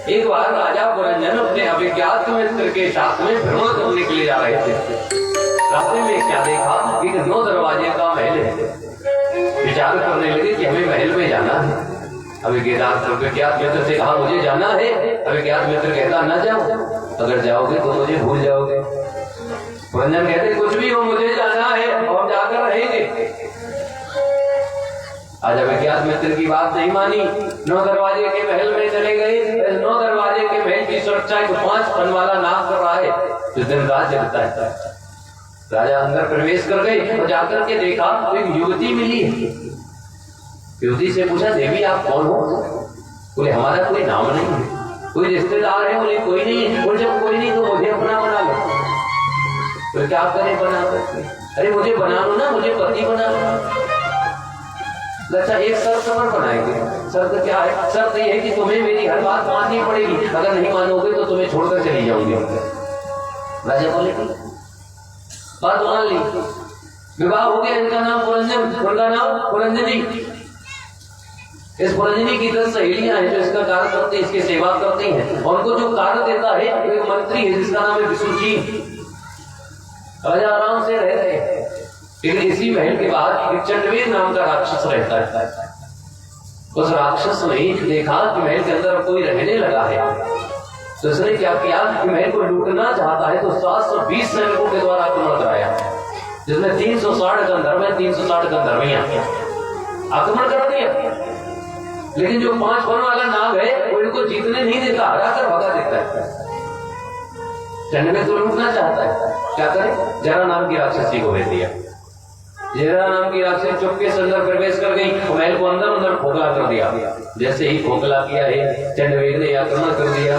एक बार राजा पुरंजन अपने अभिज्ञात मित्र के साथ में भ्रमण करने के लिए जा रहे थे। रास्ते में क्या देखा, एक 9 दरवाजे का महल है। विचार करने लगे कि हमें महल में जाना है। अभिज्ञात मित्र से कहा मुझे जाना है। अभिज्ञात मित्र कहता न जाओ, अगर जाओगे तो मुझे भूल जाओगे। पुरंजन कहते कुछ भी हो मुझे जाना है और हम जाकर रहेंगे। आज अभिज्ञात अज्ञात मित्र की बात नहीं मानी, 9 दरवाजे के महल में चले गए। 9 दरवाजे के महल की सुरक्षा को 5 फन वाला नाग कर रहा है जो दिन रात जगता है। राजा अंदर प्रवेश कर गए और जाकर के देखा तो एक युवती मिली है। युवती से पूछा, देवी आप कौन हो? बोले हमारा कोई नाम नहीं है, कोई रिश्तेदार है? बोले कोई नहीं है। बोले जब कोई नहीं तो मुझे अपना बना लो। तो क्या करें बना सकते? अरे मुझे बना लो ना, मुझे पति बना लो। अच्छा एक शर्त पर बनाएंगे। शर्त क्या है? शर्त यह है कि तुम्हें मेरी हर बात माननी पड़ेगी, अगर नहीं मानोगे तो तुम्हें छोड़कर चली जाऊंगी। राजा बोले बात मान ली। विवाह हो गया। इनका नाम पुरंजन, उनका नाम पुरंजनी। इस पुरंजनी की 10 सहेलियां हैं जो इसका कार्य करते हैं, इसकी सेवा करती हैं। और उनको जो कार्य देता है वो एक मंत्री है जिसका नाम है विसुची। राजा आराम से रह रहे हैं, लेकिन इसी महल के बाद एक चंडवेद नाम का राक्षस रहता है। उस राक्षस ने देखा कि महल के अंदर कोई रहने लगा है, तो उसने क्या किया कि महल को लूटना चाहता है, तो 720 सैनिकों के द्वारा आक्रमण कराया, जिसमें 360 गंधर्व है, 360 गंधर्वियां आक्रमण कर दिया। लेकिन जो 5 फन वाला नाग है वो इनको जीतने नहीं देता, हराकर भगा देता है। चंडवेद तो लूटना चाहता है, क्या करे? जरा नाम की राक्षसी को भेज दिया। जरा नाम की राक्षसी चुपके से अंदर प्रवेश कर गई, महल को अंदर अंदर खोखला कर दिया। जैसे ही खोखला किया है, चंडवेद ने आक्रमण कर दिया।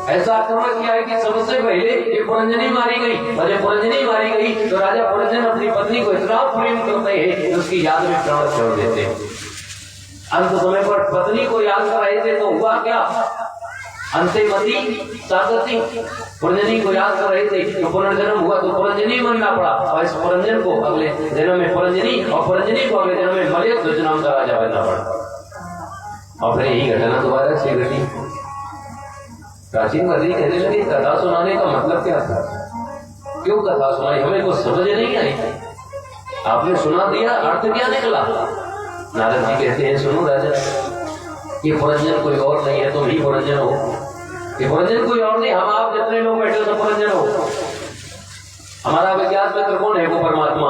ऐसा आक्रमण किया है कि सबसे पहले ये पुरंजनी मारी गई। और जब पुरंजनी मारी गई तो राजा पुरंजन अपनी पत्नी को इतना प्रेम करते हैं कि उसकी याद में प्राण छोड़ देते हैं। अंत समय पर पत्नी को याद कर रहे थे तो हुआ क्या? अंतिमती सागती पुरंजनी को याद कर रहे थे तो पुनर्जन्म हुआ, तो पुरंजनी बनना पड़ा। और इस पुरंजन को अगले जन्म में पुरंजनी, और पुरंजनी को अगले जन्म में मलयध्वज नाम का राजा बनना पड़ा। और फिर यही घटना दोबारा से घटी। प्राचीन कवि कहने लगे कथा सुनाने का मतलब क्या था? क्यों कथा सुनाई? हमें कुछ समझ नहीं आई। आपने सुना दिया, अर्थ क्या निकला? नारद जी कहते हैं, सुनो राजा, ये पुरंजन कोई और नहीं है, तुम ही पुरंजन हो। ये पुरंजन कोई और नहीं, हम आप जितने लोग बैठे हो सब पुरंजन हो। हमारा विज्ञात मित्र कौन है? वो परमात्मा।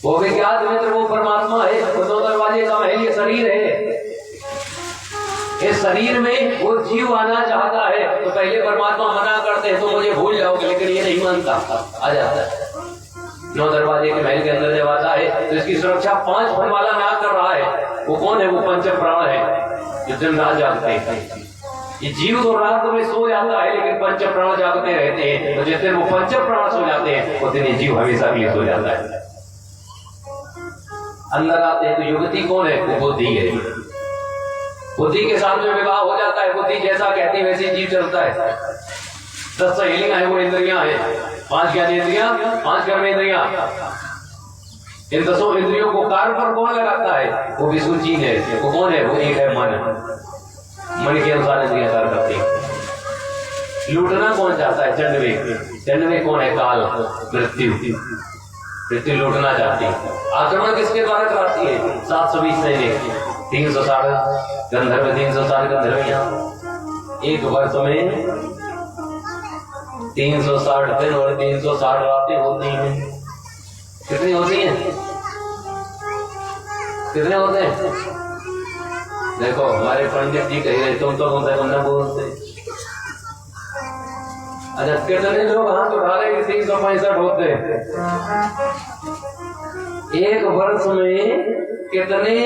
वो विज्ञात मित्र वो परमात्मा है। वो 2 दरवाजे का महल ये शरीर है। इस शरीर में वो जीव आना चाहता है तो पहले परमात्मा मना करते हैं, तो मुझे भूल जाओगे, लेकिन ये नहीं मानता, आ जाता है। 9 दरवाजे के महल के अंदर जब आता है तो इसकी सुरक्षा 5 फन वाला नाग कर रहा है। वो कौन है? वो पंच प्राण है जो दिन रात जागते हैं। ये जीव तो रात में सो जाता है, लेकिन पंच प्राण जागते रहते हैं। तो जिस दिन वो पंच प्राण सो जाते हैं उस दिन ये जीव हमेशा के लिए सो जाता है। अंदर आते हैं तो युवती कौन है? वो बुद्धि है। बुद्धि के साथ में विवाह हो जाता है। बुद्धि जैसा कहती है वैसे जीव चलता है। 10 सहेलियां हैं, वो इंद्रियां हैं। 5 ज्ञानेंद्रियां, 5 कर्मेंद्रियां। इन 10 इंद्रियों को कार्य पर कौन लगाता है? वो विसुची है। वो कौन है? वो एक है मन। मन के अनुसार इंद्रियां कार्य करती है। लूटना कौन चाहता है? चंडवेद। चंडवेद कौन है? काल, मृत्यु। मृत्यु लूटना चाहती है। आक्रमण किसके द्वारा कराती है? 720 सैनिक, 360 गंधर्व, 360 गंधर्वियां। एक वर्ष में 360 दिन और 360 रातें होती हैं। कितनी होती हैं? कितने होते हैं? देखो हमारे पंडित जी कह रहे, तुम तो बंदा बोलते। अच्छा कितने लोग हाथ उठा रहे हैं? 365 होते हैं। एक वर्ष में कितने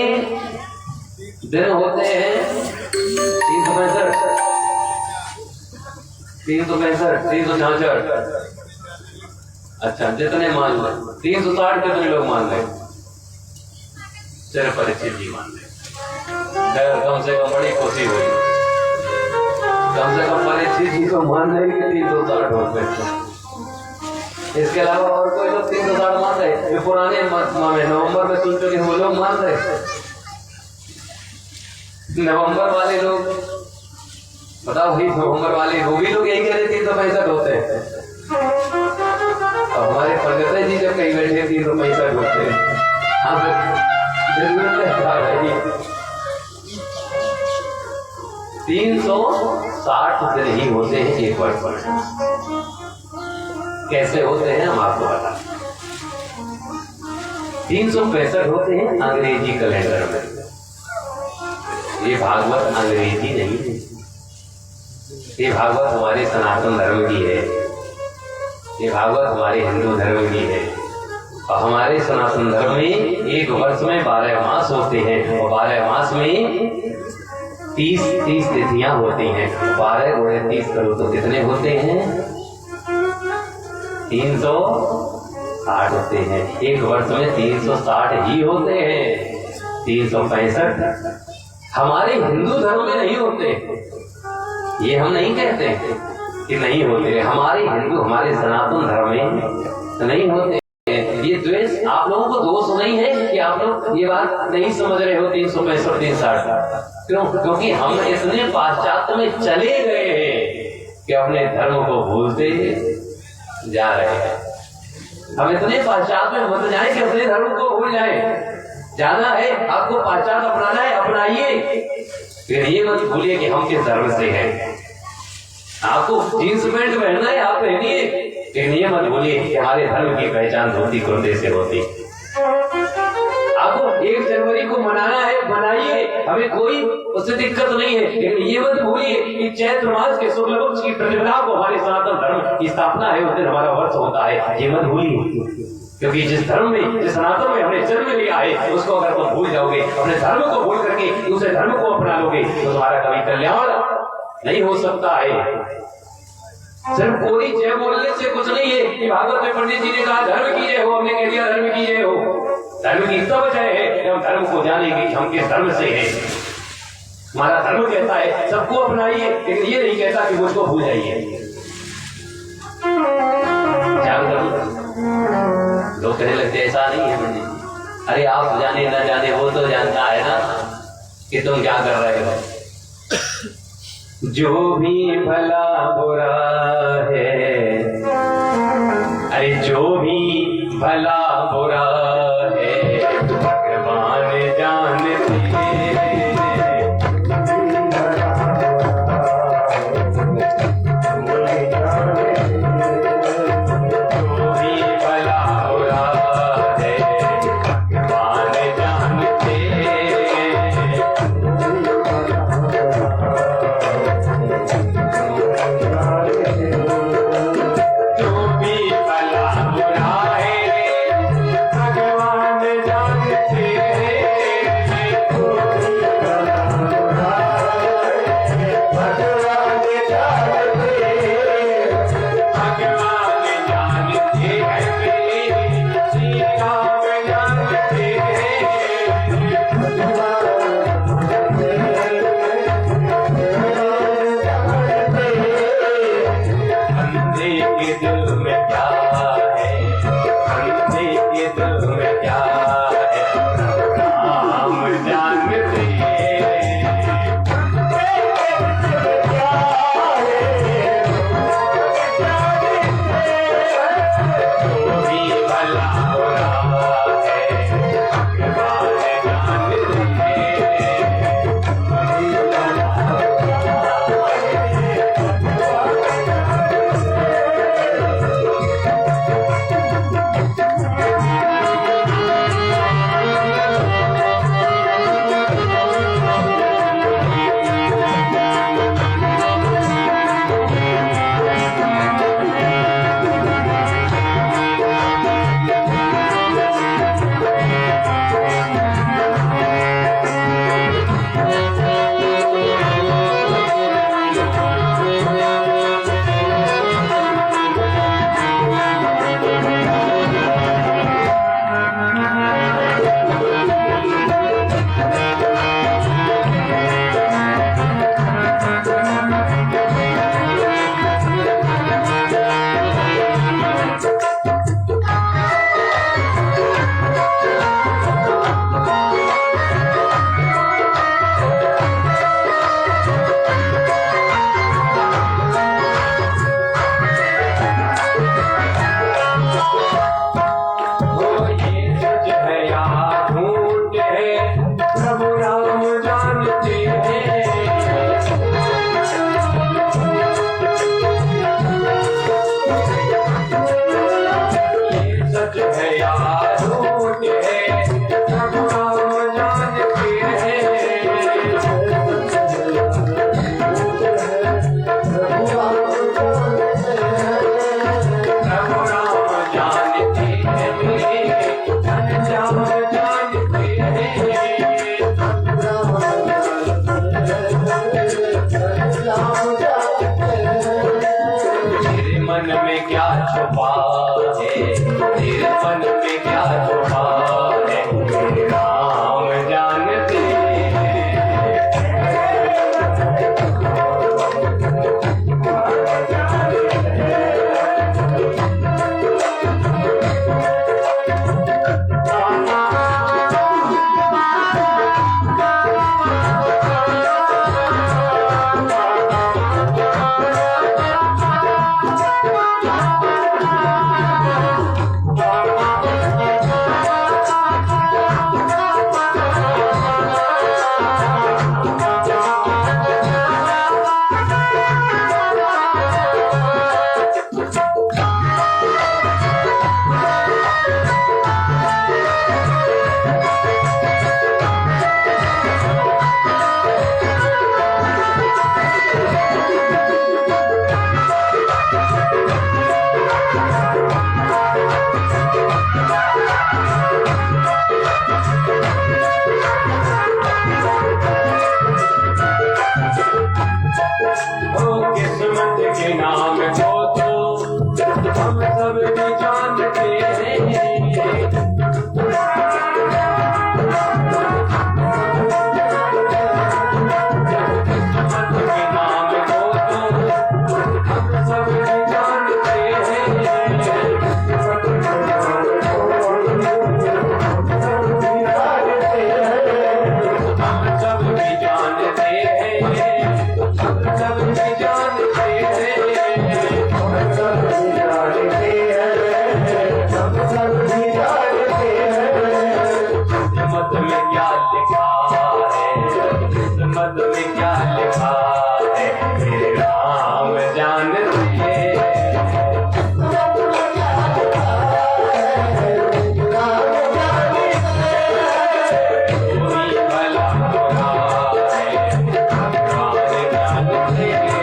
दिन होते हैं? 365, 366। अच्छा जितने मान ले, 360 कितने लोग मान ले? सिर्फ परिचित जी मान ले। कम से कम बड़ी खुशी हुई। कम से कम परिचित जी को मान रहे कि 360 होते हैं। इसके अलावा और कोई लोग 360 मान रहे? ये पुराने नवंबर में सुन चुके वो लोग मान रहे। नवंबर वाले लोग बताओ, वही नवंबर वाले वो भी लोग यही कह रहे 365 होते हैं। हमारे पंडित जी जब कहीं बैठे 365 होते हैं। 360 दिन ही होते हैं एक वर्ष पर। कैसे होते हैं हम आपको बता। 365 होते हैं अंग्रेजी कैलेंडर में। ये भागवत अंग्रेजी नहीं है, ये भागवत हमारे सनातन धर्म की है, ये भागवत हमारे हिंदू धर्म की है। और हमारे सनातन धर्म में एक वर्ष में 12 मास होते हैं और 12 मास में 30 तिथियां होती हैं। 12 गुणे 30 करो तो कितने होते हैं? 360 होते हैं। एक वर्ष में 360 ही होते हैं, 365 हमारे हिंदू धर्म में नहीं होते। ये हम नहीं कहते कि नहीं होते, हमारे हिंदू हमारे सनातन धर्म में नहीं होते। ये द्वेष आप लोगों को दोष नहीं है कि आप लोग ये बात नहीं समझ रहे हो 365 360। क्यों? क्योंकि हम इतने पाश्चात्य में चले गए हैं कि अपने धर्म को भूलते जा रहे हैं। हम इतने पाश्चात्य में मत जाए कि अपने धर्म को भूल जाए। जाना है आपको पाश्चात्य अपनाना है, अपनाइए, फिर ये मत भूलिए कि हम किस धर्म से हैं। आपको जींस पैंट पहनना है, आप पहनिए, लेकिन ये मत भूलिए कि हमारे धर्म की पहचान धोती कुर्ते से होती। आपको 1 जनवरी को मनाना है, मनाइए, हमें कोई उससे दिक्कत नहीं है, लेकिन ये मत भूलिए कि चैत्र मास के शुक्ल पक्ष की प्रतिपदा को हमारे सनातन धर्म की स्थापना है, उस दिन हमारा वर्ष होता है। ये मत भूलिए, क्योंकि जिस धर्म में, जिस सनातन में हमने जन्म लिया है, उसको अगर तुम भूल जाओगे, अपने धर्म को भूल करके दूसरे धर्म को अपना लोगे, तो तुम्हारा कभी कल्याण नहीं हो सकता है। सिर्फ कोई जय बोलने से कुछ नहीं है कि भागवत में पंडित जी ने कहा धर्म की जय हो, हमने कह दिया धर्म की जय हो। धर्म की तब जय है कि हम धर्म को जानेंगे कि हम किस धर्म से हैं। हमारा धर्म कहता है सबको अपनाइए, लेकिन ये नहीं कहता कि मुझको भूल जाइए। लोग कहने लगते ऐसा नहीं है पंडित जी। अरे आप जाने ना जाने वो तो जानता है ना कि तुम क्या कर रहे हो। जो भी भला बुरा है, अरे जो भी भला बुरा है, भगवान जानते हैं। जो भी भला बुरा है, भगवान जानते हैं। जो भी भला बुरा है, भगवान जानते हैं। भगवान जानते हैं, मेरे श्री राम जानते हैं। बंदे के दिल में क्या है, बंदे के दिल में क्या है, राम जानते हैं। जो भी भला बुरा है, भगवान जानते हैं। तेरे मन में क्या छुपा है, तेरे मन में क्या छुपा है, राम जानते किस्मत के नाम को तो हम सब भी जानते हैं। किस्मत के नाम को तो हम सब भी जानते हैं। हम सब भी जानते हैं, हम सब भी जानते हैं। किस्मत में क्या लिखा है, किस्मत में क्या लिखा है, मेरे राम जानते हैं। कोई भला बुरा है, राम जानते हैं।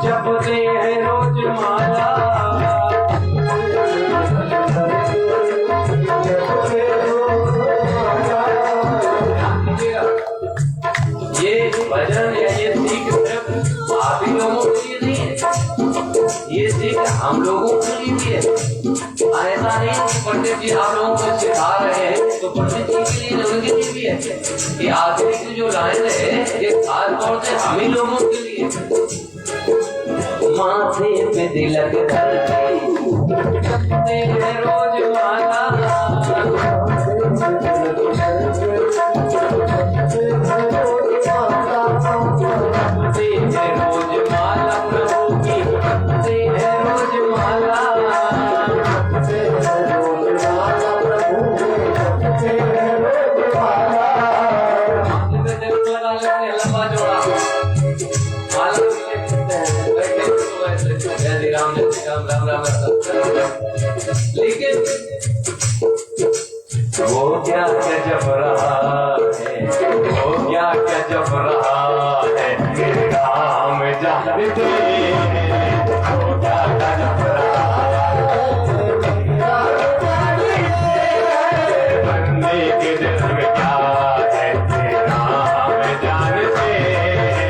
जपते हैं रोज माला, ये भजन या ये सीख सिर्फ आप ही लोगों के लिए नहीं है, ये सीख हम लोगों के लिए भी है। ऐसा नहीं कि पंडित जी आप लोगों को सिखा रहे हैं तो पंडित जी के लिए उनके लिए भी है। ये आखिरी की जो लाइन है ये खास तौर से हम ही लोगों के लिए। माथे पे तिलक करके जपते हैं रोज माला, जपते हैं रोज माला प्रभु की, जपते हैं रोज माला। माथे पे तिलक लगा लेते हैं लंबा चौड़ा, माला जय राम राम राम। लेकिन वो क्या क्या जप रहा है, वो क्या क्या जप रहा है, मेरे राम जानते हैं। वो क्या क्या जप रहा है, बंदे के दिल में क्या है, मेरे राम जानते हैं।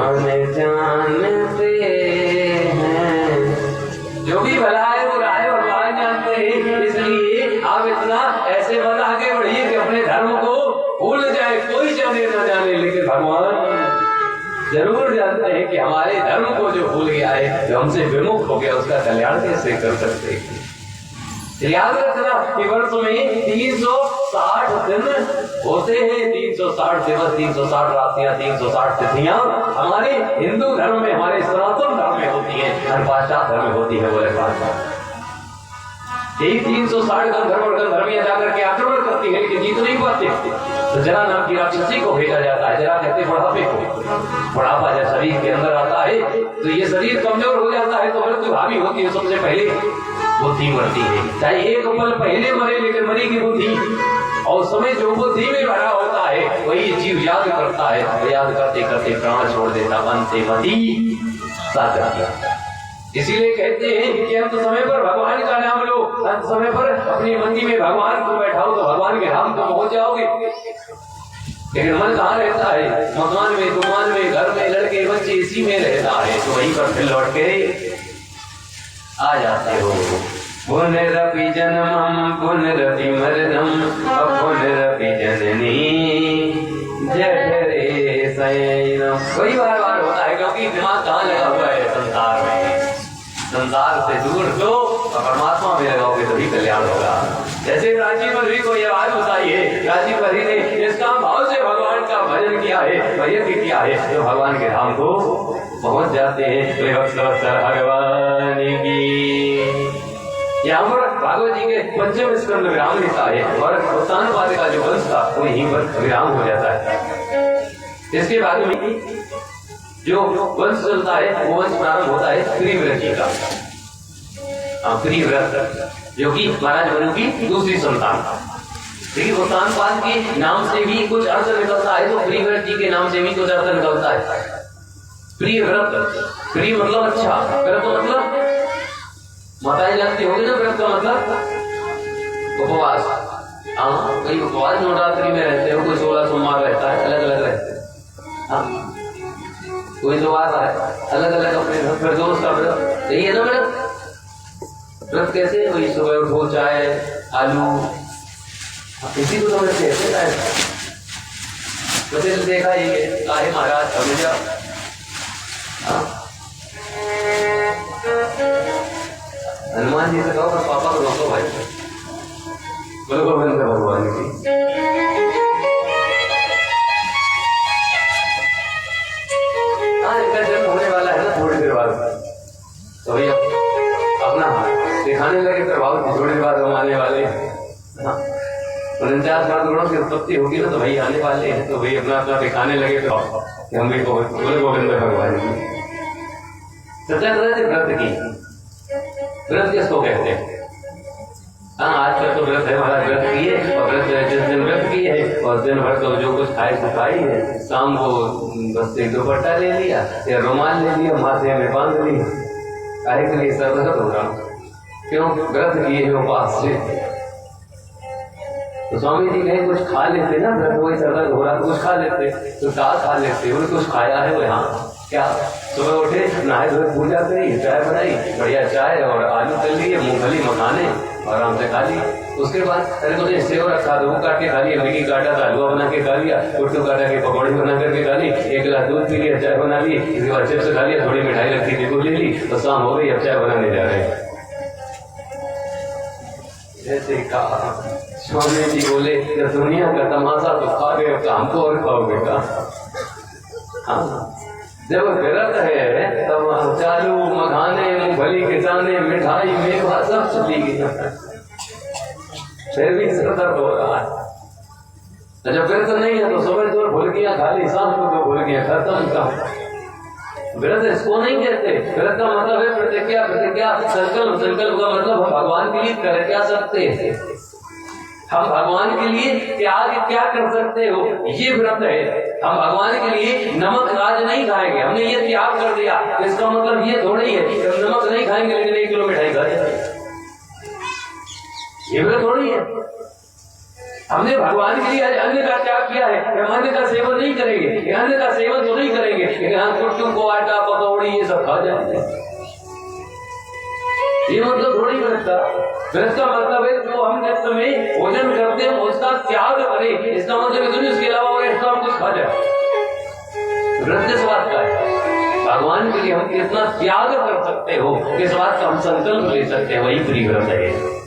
भगवान जानते हैं। जो भी भला है बुरा है भगवान जानते हैं, इसलिए आप इतना ऐसे मत आगे बढ़िए कि अपने धर्म को भूल जाए। कोई जाने ना जाने, लेकिन भगवान जरूर जानते हैं कि हमारे धर्म को जो भूल गया है, जो हमसे विमुख हो गया, उसका कल्याण कैसे कर सकते हैं। याद रखना कि वर्ष में 360 दिन होते हैं, 360 दिवस, 360 रातियां, 360 तिथियां हमारे हिंदू धर्म में, हमारे सनातन धर्म में होती है, हर पाश्चात्य धर्म में होती है। बोले पाश्चात्य यही 360 धर्मियां जाकर के आक्रमण करती है, लेकिन जीत नहीं पाते। तो जरा नाम की राक्षसी को भेजा जाता है, जरा कहते बुढ़ापे को। बुढ़ापा जब शरीर के अंदर आता है तो ये शरीर कमजोर हो जाता है, तो मृत्यु हावी होती है। सबसे पहले बुद्धि मरती है, चाहे एक पल पहले मरे, लेकिन मरेगी बुद्धि। और समय जो बुद्धि में भरा होता है वही जीव याद करता है, याद करते करते प्राण छोड़ देता, अंते मति साथ। इसीलिए कहते हैं कि अंत समय पर भगवान का नाम लो, अंत समय पर अपनी मंदी में भगवान को बैठाओ तो भगवान के धाम को पहुंच जाओगे। लेकिन मन कहाँ रहता है? मकान में, दुकान में, घर में, लड़के बच्चे इसी में रहता है, तो वहीं पर फिर लौट के आ जाते हो। पुनरपि जन्मं पुनरपि मरणं पुनरपि जननी जठरे शयनम्। वही बार बार होता है, क्योंकि दिमाग कहाँ लगा हुआ है? संसार में। संसार से दूर तो परमात्मा में लगाओगे तभी कल्याण होगा। जैसे राजीव बद्री को यह बात बताइए, राजीव बद्री ने इसका भाव से भगवान का भजन किया है, भजन किया है, तो भगवान के धाम को पहुंच जाते हैं। भगवान की यहाँ पर भागवत जी के पंचम स्कंद विराम लेता है और उत्तानपाद का जो वंश था वो यहीं पर विराम हो जाता है। इसके बाद में जो वंश चलता है वो वंश प्रारंभ होता है प्रियव्रत जी का। प्रियव्रत जो कि महाराज मनु की दूसरी संतान। देखिए उत्तानपाद के नाम से भी कुछ अर्थ निकलता है, तो प्रियव्रत जी के नाम से भी कुछ अर्थ निकलता है। प्रियव्रत, प्रिय मतलब अच्छा, व्रत मतलब माताएं जानती होगी ना, व्रत का मतलब उपवास। हाँ, कई उपवास नवरात्रि में रहते हो, कोई 16 सोमवार रहता है, अलग अलग रहते हैं। हाँ, कोई जो आ रहा है अलग अलग अपने प्रदोष का व्रत, यही है ना व्रत। व्रत कैसे? वही सुबह उठो, चाय, आलू, इसी को तो व्रत कहते हैं। वैसे देखा ये काहे महाराज हमेशा हनुमान जी से कहो पर पापा को रोको भाई, बोलो गोविंद भगवान की। हाँ, इनका जन्म होने वाला है ना थोड़ी देर बाद, तो भैया अपना दिखाने लगे प्रभाव थोड़ी देर बाद हम आने वाले हैं। 49 गुणों की उत्पत्ति होगी ना, तो भाई आने वाले हैं, तो भाई अपना अपना दिखाने लगे प्रभाव कि हम भी बोले गोविंद भगवान की। चर्चा कर रहे थे व्रत की। व्रत किसको कहते हैं? हाँ, आज का तो व्रत है, महाराज व्रत किए और व्रत जिस दिन व्रत की है और दिन भर तो जो कुछ खाई खाई है, शाम को बस एक दुपट्टा ले लिया या रुमाल ले लिया, माथे में बांध लिया, काहे के लिए सर्वगत हो रहा। क्यों? व्रत किए है उपास से। तो स्वामी जी कहीं कुछ खा लेते ना, व्रत वही सर्वगत हो रहा तो कुछ खा लेते, तो क्या खा लेते? उन्हें कुछ खाया है वो। यहाँ क्या सुबह उठे, नहाए धोए, पूजा करी, चाय बनाई, बढ़िया चाय और आलू तल लिए, मूंगफली मखाने आराम से खा ली। उसके बाद अरे कुछ सेव रखा तो वो काट के खा लिया, मैगी काटा था हलवा बना के खा लिया, गुट्टू काटा के पकौड़ी बना करके खा ली, एक गिलास दूध पी लिया, चाय बना ली, इसके बाद चिप्स खा लिया, थोड़ी मिठाई रखी थी वो ले ली, तो शाम हो गई, अब चाय बनाने जा रहे हैं। जैसे कहा स्वामी जी बोले, जब दुनिया का तमाशा तो खा गए, अब हमको और खाओगे का? हाँ, जब व्रत है तब चालू मखाने, मूंगफली के दाने, मिठाई, मेवा सब चली गई, फिर भी सर दर्द हो रहा है। जब व्रत नहीं है तो सुबह तो भूल गया, खाली शाम को तो भूल गया, खत्म काम। व्रत इसको नहीं कहते। व्रत का मतलब है प्रतिज्ञा, प्रतिज्ञा, संकल्प, संकल्प का मतलब हम भगवान के लिए कर क्या सकते हैं, हम भगवान के लिए क्या कर सकते हो, ये व्रत है। हम भगवान के लिए नमक आज नहीं खाएंगे, हमने ये त्याग कर दिया, इसका मतलब ये थोड़ी है कि हम नमक नहीं खाएंगे लेकिन 1 किलो मिठाई खाएंगे, ये व्रत थोड़ी है। हमने भगवान के लिए आज अन्न का त्याग किया है, हम अन्न का सेवन नहीं करेंगे, अन्न का सेवन तो नहीं करेंगे, लेकिन हम कुट्टू को आटा पकौड़ी ये सब खा जाएंगे। ये मतलब थोड़ी व्रत का, व्रत का मतलब है जो हम व्रत में भोजन करते हैं उसका त्याग करें, इसका मतलब है इसके अलावा और एक्स्ट्रा कुछ खा जाए। व्रत किस बात का है? भगवान के लिए हम कितना त्याग कर सकते हो इस बात का हम संकल्प ले सकते हैं, वही प्रिय व्रत है।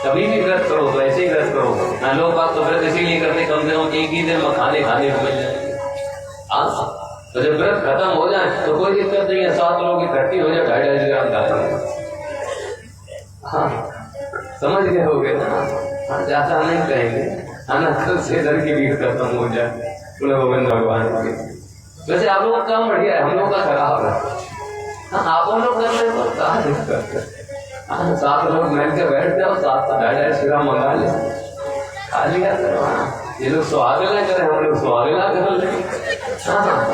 कभी भी व्रत करो तो ऐसे ही व्रत करो ना। लोग बात तो व्रत इसीलिए करते कम से कम एक ही दिन में खाने को मिल जाए। तो जब व्रत खत्म हो जाए तो कोई दिक्कत नहीं है, 7 लोग इकट्ठी हो जाए 2.5 ग्राम दाल। हाँ समझ गए होगे ना? हाँ ज्यादा नहीं कहेंगे, है ना? कल से इधर की भीड़ खत्म हो जाए बोले गोविंद भगवान के। वैसे आप लोगों का काम बढ़िया है, हम लोग का खराब है। हाँ आप लोग कर रहे हो कहा दिक्कत है। 7 लोग मिल के बैठ जाओ, 7.5 ग्राम मंगा ले, खा लिया करो। ये लोग स्वागत ना करें, हम लोग स्वागत कर ले।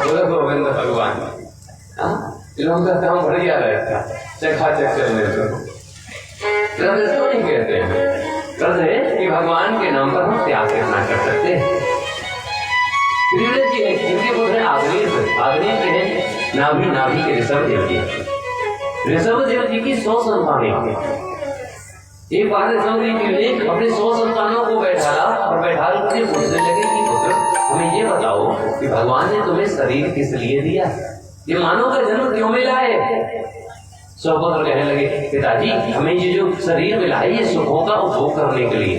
बोले गोविंद भगवान। इन लोगों का काम बढ़िया रहता, चखा चक चलने दो। इसको नहीं कहते हैं, कहते हैं कि भगवान के नाम पर हम त्याग करना कर सकते हैं। जी है जिनके पुत्र हैं आग्नेय है नाभि के ऋषभ देव जी। ऋषभ देव जी की 100 संतानें। एक बार ऋषभ देव जी ने अपने 100 संतानों को बैठाला और बैठाल कर पूछने लगे कि पुत्र हमें ये बताओ कि भगवान ने तुम्हें शरीर किस लिए दिया, ये मानव का जन्म क्यों मिला है? 100 पुत्र कहने लगे पिताजी हमें ये जो शरीर मिला है ये सुखों का उपभोग करने के लिए।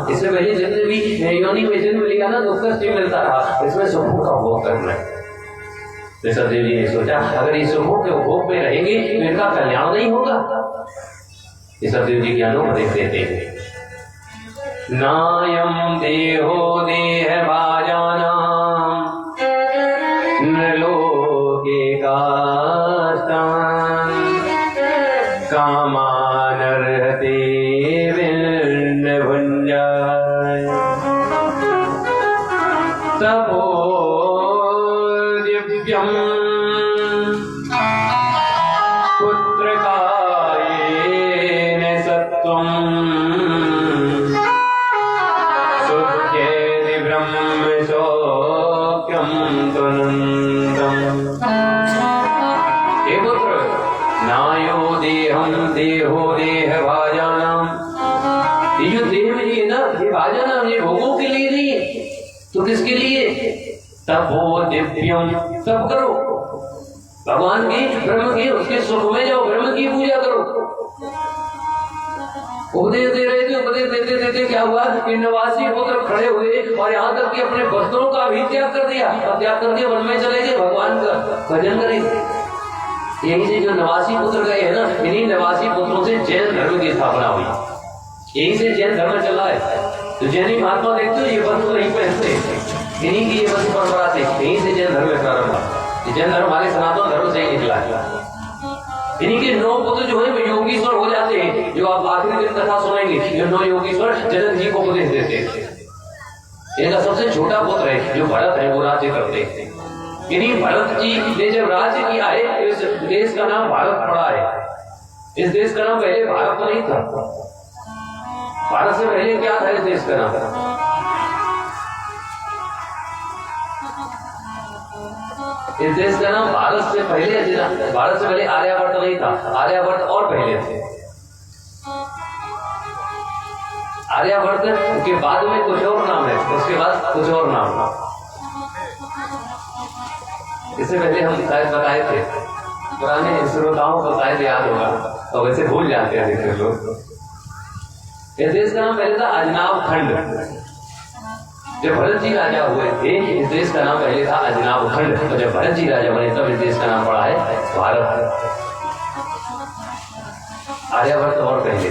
इससे पहले जितने भी योनि में जन्म लिया ना दुख कष्ट मिलता रहा, इसमें सुखों का उपभोग करना है। ऋषभ देव जी ने सोचा अगर ये सुखों के उपभोग में रहेंगे तो इनका कल्याण नहीं होगा। ऋषभ देव जी ज्ञानोपदेश देते हैं, नायम देहो देह भाजानां नृलोके काष्ठान कामानर्हते विन्न भुञ्जाय तपो दिव्यम् पुत्रकायेन सत्त्वम् शुद्धेति ब्रह्मशोक्यं तुनन्दम्। हे पुत्र नायो देहं देहो देह भाजानां, ये जो देह में ये ना ये भाजानां ये भोगों के लिए नहीं है तो किसके लिए? तपो दिव्यम, तप करो भगवान की ब्रह्म की उसके सुख में जाओ, ब्रह्म की पूजा करो। उपदेश दे रहे थे, उपदेश देते देते क्या हुआ कि 89 पुत्र खड़े हुए और यहाँ तक कि अपने वस्त्रों का भी त्याग कर दिया और त्याग करके वन में चले गए भगवान का भजन करेंगे। यही से जो 89 पुत्र गए हैं ना, इन्हीं 89 पुत्रों से जैन धर्म की स्थापना हुई, यही से जैन धर्म चला है। तो जैनी महात्मा देखते हो ये वस्त्र नहीं पहनते, इन्हीं की ये वस्त्र परंपरा से यहीं से जैन धर्म प्रारंभ हुआ। जैन धर्म हमारे सनातन धर्म से ही निकला है। इन्हीं के 9 पुत्र जो है योगीश्वर हो जाते हैं, जो आप आखिरी दिन कथा सुनेंगे। ये 9 योगीश्वर जनक जी को उपदेश देते हैं। इनका सबसे छोटा पुत्र है जो भरत है, वो राज्य करते हैं। इन्हीं भरत जी ने जब राज्य किया है इस देश का नाम भारत पड़ा है। इस देश का नाम पहले भारत नहीं था, भारत से पहले क्या था इस देश का नाम? इस देश का नाम भारत से पहले आर्यभट्ट नहीं था, आर्यभट्ट और पहले थे। आर्यभट्ट के बाद में कुछ और नाम है, उसके बाद कुछ और नाम। इससे पहले हम शायद बताए थे, पुराने श्रोताओं को शायद याद होगा और वैसे भूल जाते हैं लोग। इस देश का नाम पहले था अजनाब खंड। जब भरत जी राजा हुए थे इस देश का नाम पहले था अजनाब खंड, और जब भरत जी राजा बने तब इस देश का नाम पड़ा है भारत। आर्यभट्ट और पहले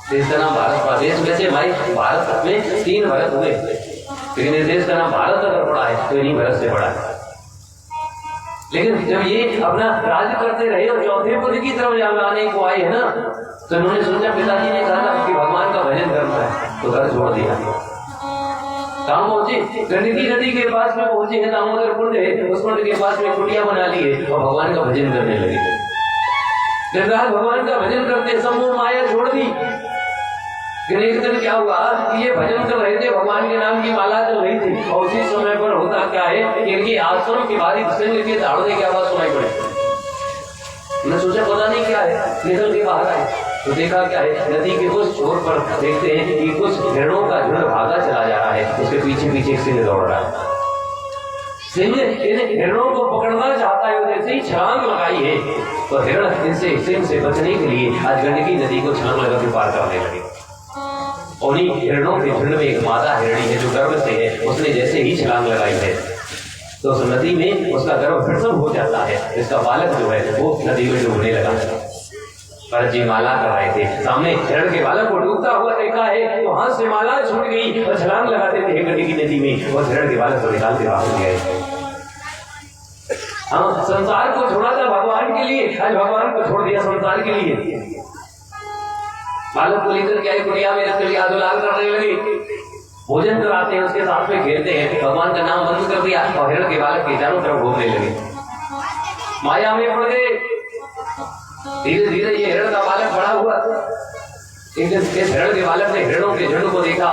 देश का नाम भारत पड़ा। देश वैसे भाई भारत में 3 भरत हुए, लेकिन इस देश का नाम भारत अगर पड़ा है तो इन्हीं भरत से पड़ा है। लेकिन जब ये अपना राज्य करते रहे और चौथे पुत्र की तरफ जाने को आए है ना, तो उन्होंने सोचा, पिताजी ने कहा कि भगवान का भजन करना है, तो घर छोड़ दिया। कहाँ पहुंचे? गंडकी नदी के पास में पहुंचे हैं, दामोदर कुंड है, उस कुंड के पास में कुटिया बना ली है और भगवान का भजन करने लगे। दिन रात भगवान का भजन करते, सब मोह माया छोड़ दी। फिर एक दिन क्या हुआ कि ये भजन कर रहे थे, भगवान के नाम की माला चल रही थी, और उसी समय पर होता क्या है कि इनकी आश्रम की बारी सिंह के दौड़ने की आवाज सुनाई पड़ी। उन्हें सोचा पता नहीं क्या है, निकल के बाहर आए तो देखा क्या है, नदी के उस छोर पर देखते हैं कि कुछ हिरणों का झुंड भागा चला जा रहा है, उसके पीछे पीछे एक सिंह दौड़ रहा है। सिंह इन हिरणों को पकड़ना चाहता है, जैसे ही छलांग लगाई है तो हिरण इनसे सिंह से बचने के लिए आज गंडकी नदी को छलांग लगा के पार करने लगे। और हिरणों के झुंड में एक मादा हिरणी है जो गर्भ से है, उसने जैसे ही छलांग लगाई है तो उस नदी में उसका गर्भ प्रसव हो जाता है, इसका बालक जो है वो नदी में डूबने लगा। भरत जी माला कर रहे थे, सामने हिरण के बालक को डूबता हुआ देखा है तो हाथ से माला छूट गई और छलांग लगाते थे गंडकी नदी में, और हिरण के बालक को निकाल के बाहर गए। हाँ, संसार को छोड़ा था भगवान के लिए, आज भगवान को छोड़ दिया संसार के लिए। बालक को लेकर के आए कुटिया में, रख लिया, दुलार करने लगे, भोजन कराते हैं, उसके साथ में खेलते हैं, भगवान का नाम बंद कर दिया और हिरण के बालक के चारों तरफ घूमने लगे। माया में पड़ गए। धीरे धीरे ये हिरण का बालक बड़ा हुआ। एक दिन इस हिरण के बालक ने हिरणों के झुंड को देखा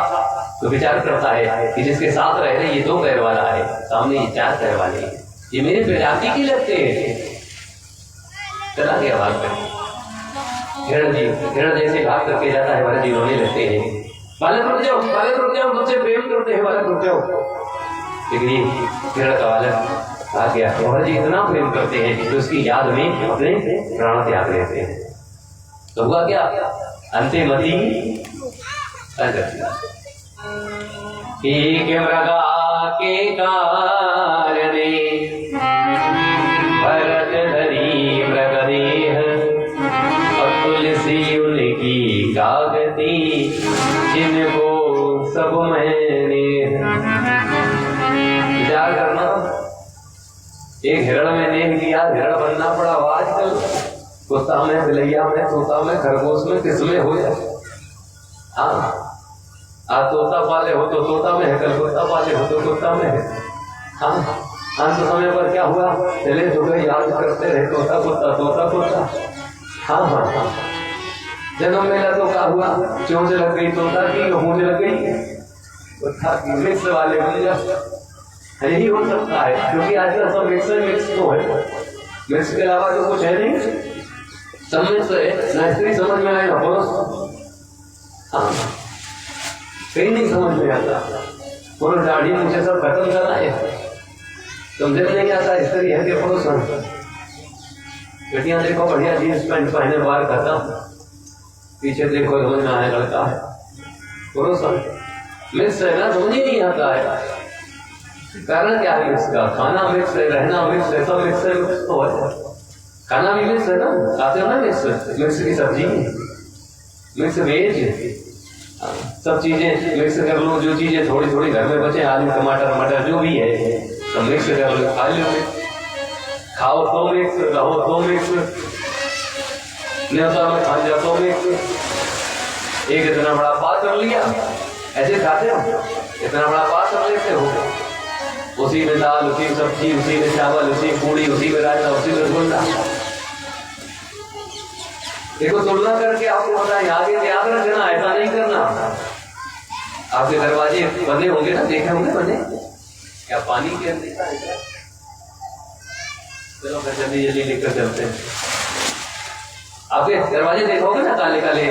तो विचार करता है कि जिसके साथ रह रहे ये 2 पैर वाला है, सामने ये 4 पैर वाले है, ये मेरे प्रजाति की लगते हैं। चला गया भाग कर। हिरण जैसे भाग करके जाता है, भरत जी रोने लगते हैं, बालक रुक जाओ, बालक रुक जाओ, मुझसे प्रेम करते हैं, बालक रुक जाओ। लेकिन ये हिरण का बालक आ गया, भरत जी इतना प्रेम करते हैं तो उसकी याद में अपने प्राण त्याग लेते हैं। तो हुआ क्या, अंतिमति एक मृगा के कारणे भरत धरी मृगदेह, तुलसी उनकी कागती जिनको सब मैंने। विचार करना, एक हिरण में नेह किया, हिरण बनना पड़ा। आजकल कुत्ता में, बिलैया में, तोता में, खरगोश में, किसमें हो जाए। हाँ, आज तोता पाले हो तो तोता में है, कल कुत्ता पाले हो तो कुत्ता में है। हाँ, अंत समय पर क्या हुआ, चले सुबह याद करते रहे तोता कुत्ता, तोता कुत्ता। हाँ हाँ हाँ, जन्म मेला तो क्या हुआ, चोंच लग गई तोता की, मूंछ लग गई कुत्ता की, मिक्स वाले बन जा। यही हो सकता है क्योंकि आजकल सब मिक्स तो है, मिक्स के अलावा तो कुछ है नहीं, सब मिक्स है ना। स्त्री समझ में आए ना पुरुष, हाँ कहीं नहीं समझ में आता। पुरुष दाढ़ी मुझे सब खत्म करना है, समझे नहीं आता स्त्री है कि पुरुष है। बेटियां देखो बढ़िया जींस पैंट पहने बाहर खत्म, पीछे देखो समझ में आने लड़का है, पुरुष मिक्स है ना, समझ ही नहीं आता है। कारण क्या है मिक्स का, खाना मिक्स है, रहना मिक्स है, सब मिक्स है, मिक्स तो है। खाना भी मिक्स है ना, खाते हो ना मिक्स, मिक्स की सब्जी, मिक्स वेज, सब चीजें मिक्स कर लो। जो चीजें थोड़ी थोड़ी घर में बचे, आलू टमाटर मटर जो भी है सब मिक्स कर लो, खा लो। खाओ तो मिक्स, रहो तो मिक्स, न्योता में खा जाओ तो मिक्स। एक इतना बड़ा पात्र लिया, ऐसे खाते हो, इतना बड़ा पात्र लेते हो, उसी में दाल, उसी में सब्जी, उसी में चावल, उसी में पूड़ी, उसी में रायता, उसी में रसगुल्ला। देखो तुलना करके आपको पता है, आगे याद रखना, ऐसा नहीं करना। आपके दरवाजे बंदे होंगे ना, देखे होंगे बंदे, क्या पानी के अंदर है क्या? चलो फिर जल्दी जल्दी लेकर चलते हैं। आपके दरवाजे देखोगे ना, काले काले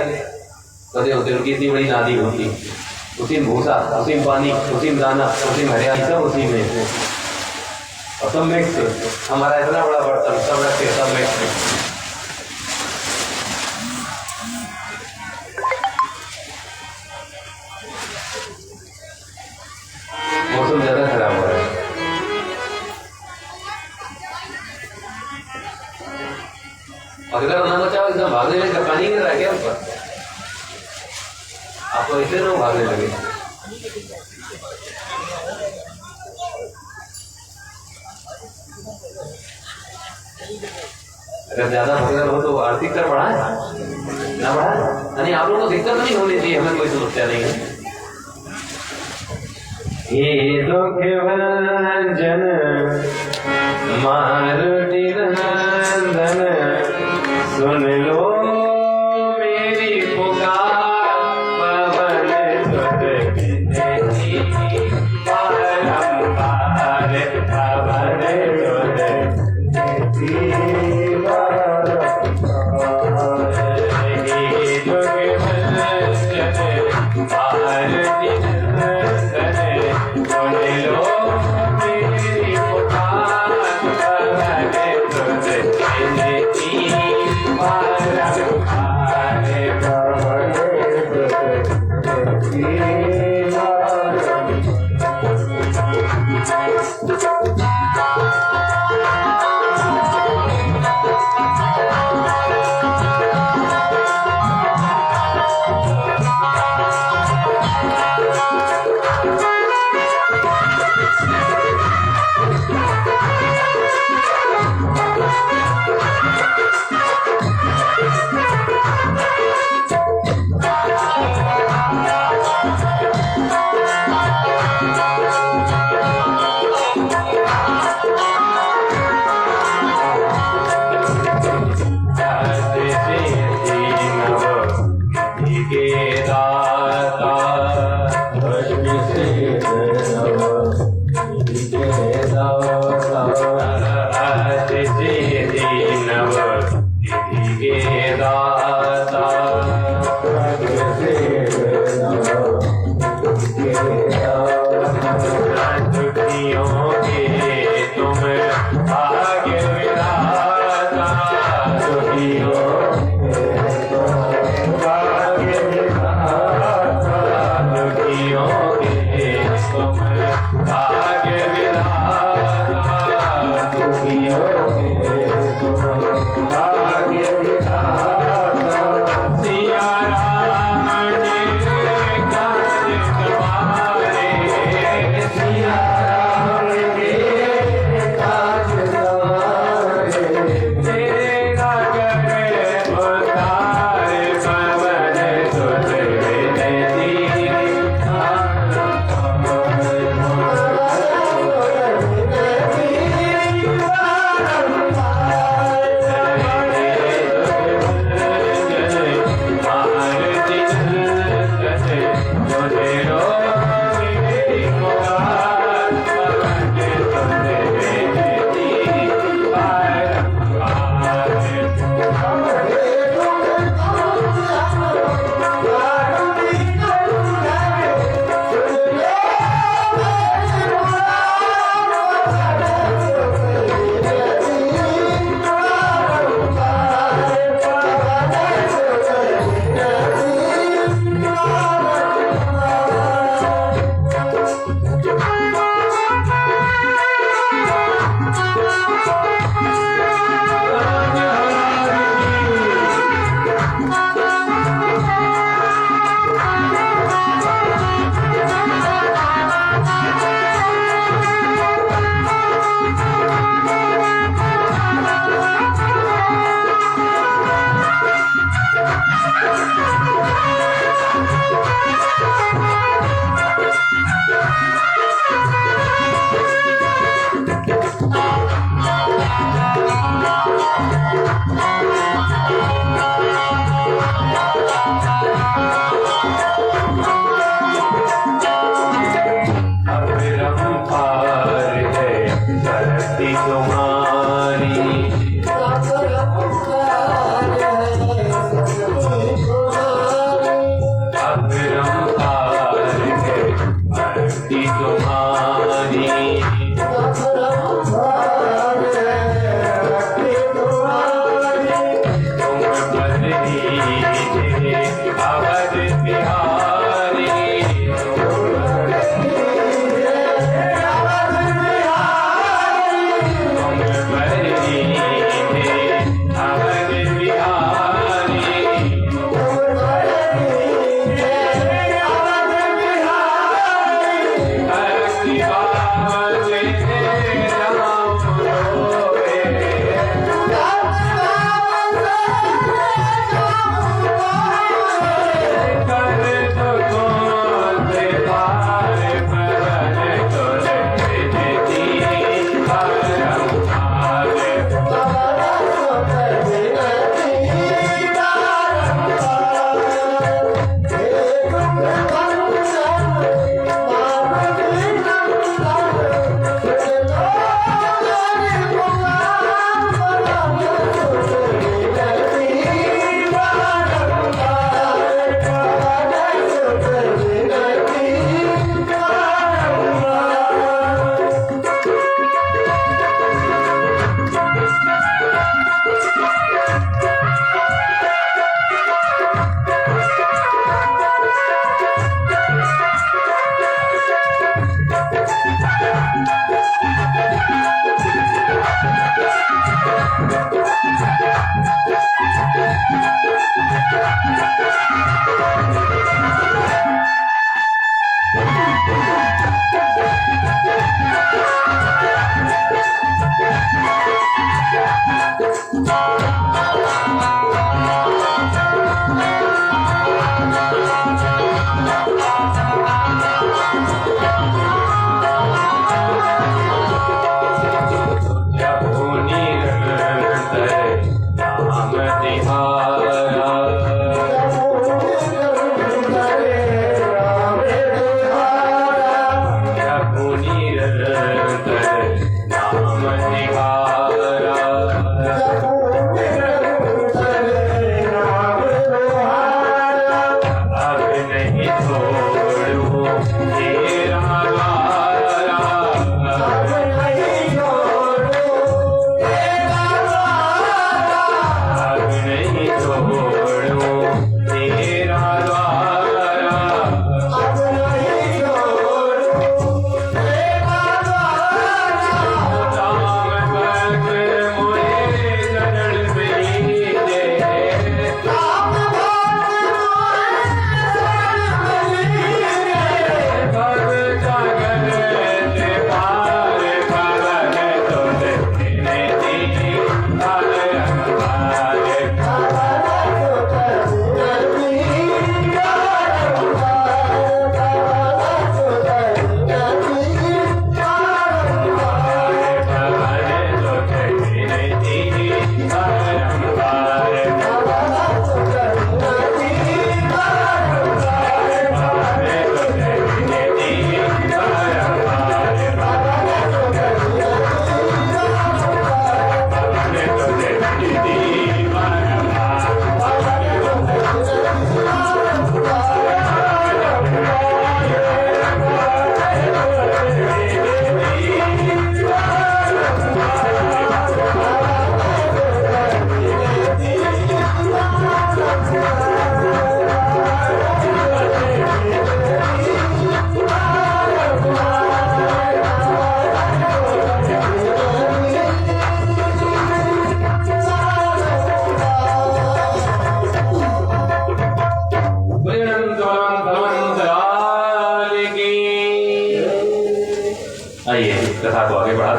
बंदे होते, उनकी इतनी बड़ी नादी होती, उसी में भूसा, उसी में पानी, उसी में दाना, उसी में हरियाली, सब उसी में, और सब मिक्स। हमारा इतना बड़ा बर्तन सब रखे, सब मिक्स। मौसम ज्यादा खराब हो रहा है। अगर ना बचाओ एकदम भागने लगे, पानी गिर रहा है क्या ऊपर, आपको ऐसे ना भागने लगे। अगर ज्यादा भगदड़ हो तो आर्थिक कर बढ़ाए ना बढ़ाए, यानी आप लोगों को दिक्कत नहीं होनी चाहिए, हमें कोई समस्या नहीं है। ये दुख भंजन मारुति नंदन सुन लो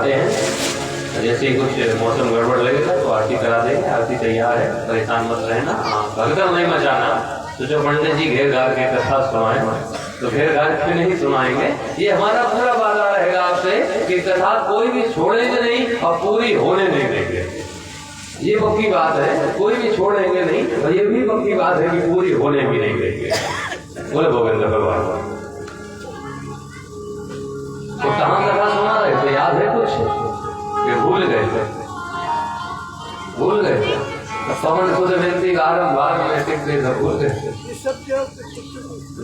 करवाते हैं। जैसे ही कुछ मौसम गड़बड़ लगेगा तो आरती करा देंगे। आरती तैयार है, परेशान मत रहना। हाँ, भगदड़ नहीं मचाना। तो जो पंडित जी घेर घार के कथा सुनाए तो घेर घार के नहीं सुनाएंगे। ये हमारा पूरा वादा रहेगा आपसे कि कथा कोई भी छोड़ेंगे नहीं और पूरी होने नहीं देंगे। ये पक्की बात है, कोई भी छोड़ेंगे नहीं और ये भी पक्की बात है कि पूरी होने भी नहीं देंगे। बोले गोविंद भगवान। तो कहाँ कथा सुना रहे थे, याद है कुछ कि भूल गए थे? भूल गए थे। पवन खुद व्यक्ति आरंभ में टिकते थे, भूल गए।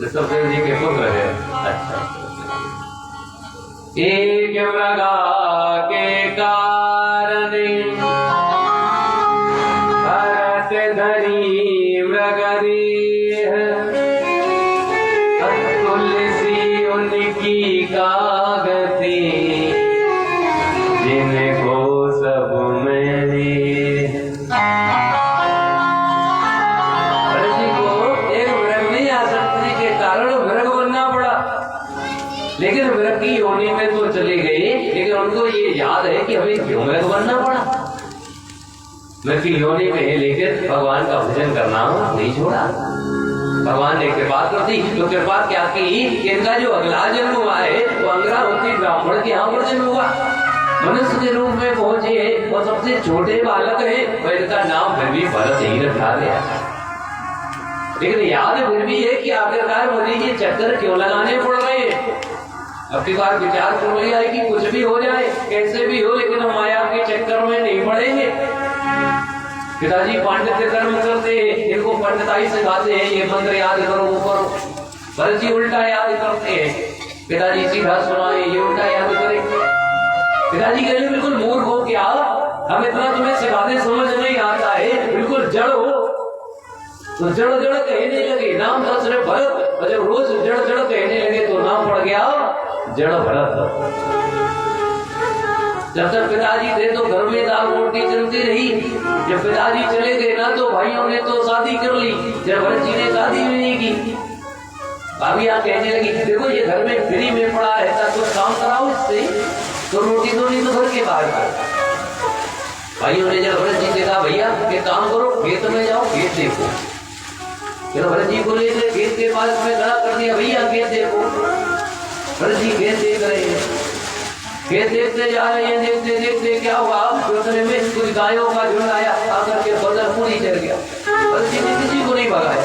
ऋषभदेव जी के पुत्र है। अच्छा, एक मृगा के कारण भरत धरी मृगदेह, तुलसी उनकी कागती, जिनको सब मैंने। लेकिन मृग की योनि में तो चली गई, लेकिन उनको ये याद है कि हमें क्यों मृग बनना पड़ा। मृग की योनि में लेकर भगवान का भजन करना नहीं छोड़ा। भगवान ने कृपा कर दी। तो कृपा क्या की, इनका जो अगला जन्म हुआ है वो अंग्रावती ब्राह्मण के यहाँ पर जन्म हुआ। मनुष्य के रूप में पहुंचे और सबसे छोटे बालक है, और इनका नाम फिर भी भरत ही रखा गया। लेकिन याद फिर भी है कि आखिरकार मुझे ये चक्कर क्यों लगाने पड़ रहे। अब की बार विचार कर लिया है कि कुछ भी हो जाए, कैसे भी हो, लेकिन हम माया के चक्कर में नहीं पड़ेंगे। पिताजी पांडित्य कर्म करते हैं, इनको पंडिताई सिखाते हैं, ये मंत्र याद करो, वो करो। भरत जी उल्टा याद करते हैं, पिताजी सीधा सुनाए, ये उल्टा याद करेंगे। पिताजी कह रहे बिल्कुल मूर्ख हो क्या, हम इतना तुम्हें सिखाते समझ नहीं आता है, बिल्कुल जड़ हो। तो जड़ जड़ कहने लगे, नाम था सिर्फ भरत, और जब रोज जड़ जड़ कहने लगे तो नाम पड़ गया जड़ भरत। जब तक पिताजी थे तो घर में दाल रोटी चलती रही। जब पिताजी चले गए ना तो भाइयों ने तो शादी कर ली, जब भरत जी ने शादी भी नहीं की। भाभी यहाँ कहने लगी, देखो ये घर में फ्री में पड़ा है, कुछ काम कराओ इससे, तो रोटी तो नहीं तो घर के बाहर कर। भाइयों ने जब भरत जी से कहा, भैया ये काम करो, खेत में जाओ, खेत देखो। तो भरत जी बोले खेत के पास में खड़ा कर दिया, भैया खेत देखो। भरत जी खेत देख रहे हैं, खेत देखते जा रहे हैं, देखते देखते क्या हुआ, उतने में कुछ गायों का झुंड आया, आकर के फसल पूरी चढ़ गया। भरत जी ने किसी को नहीं भगाया।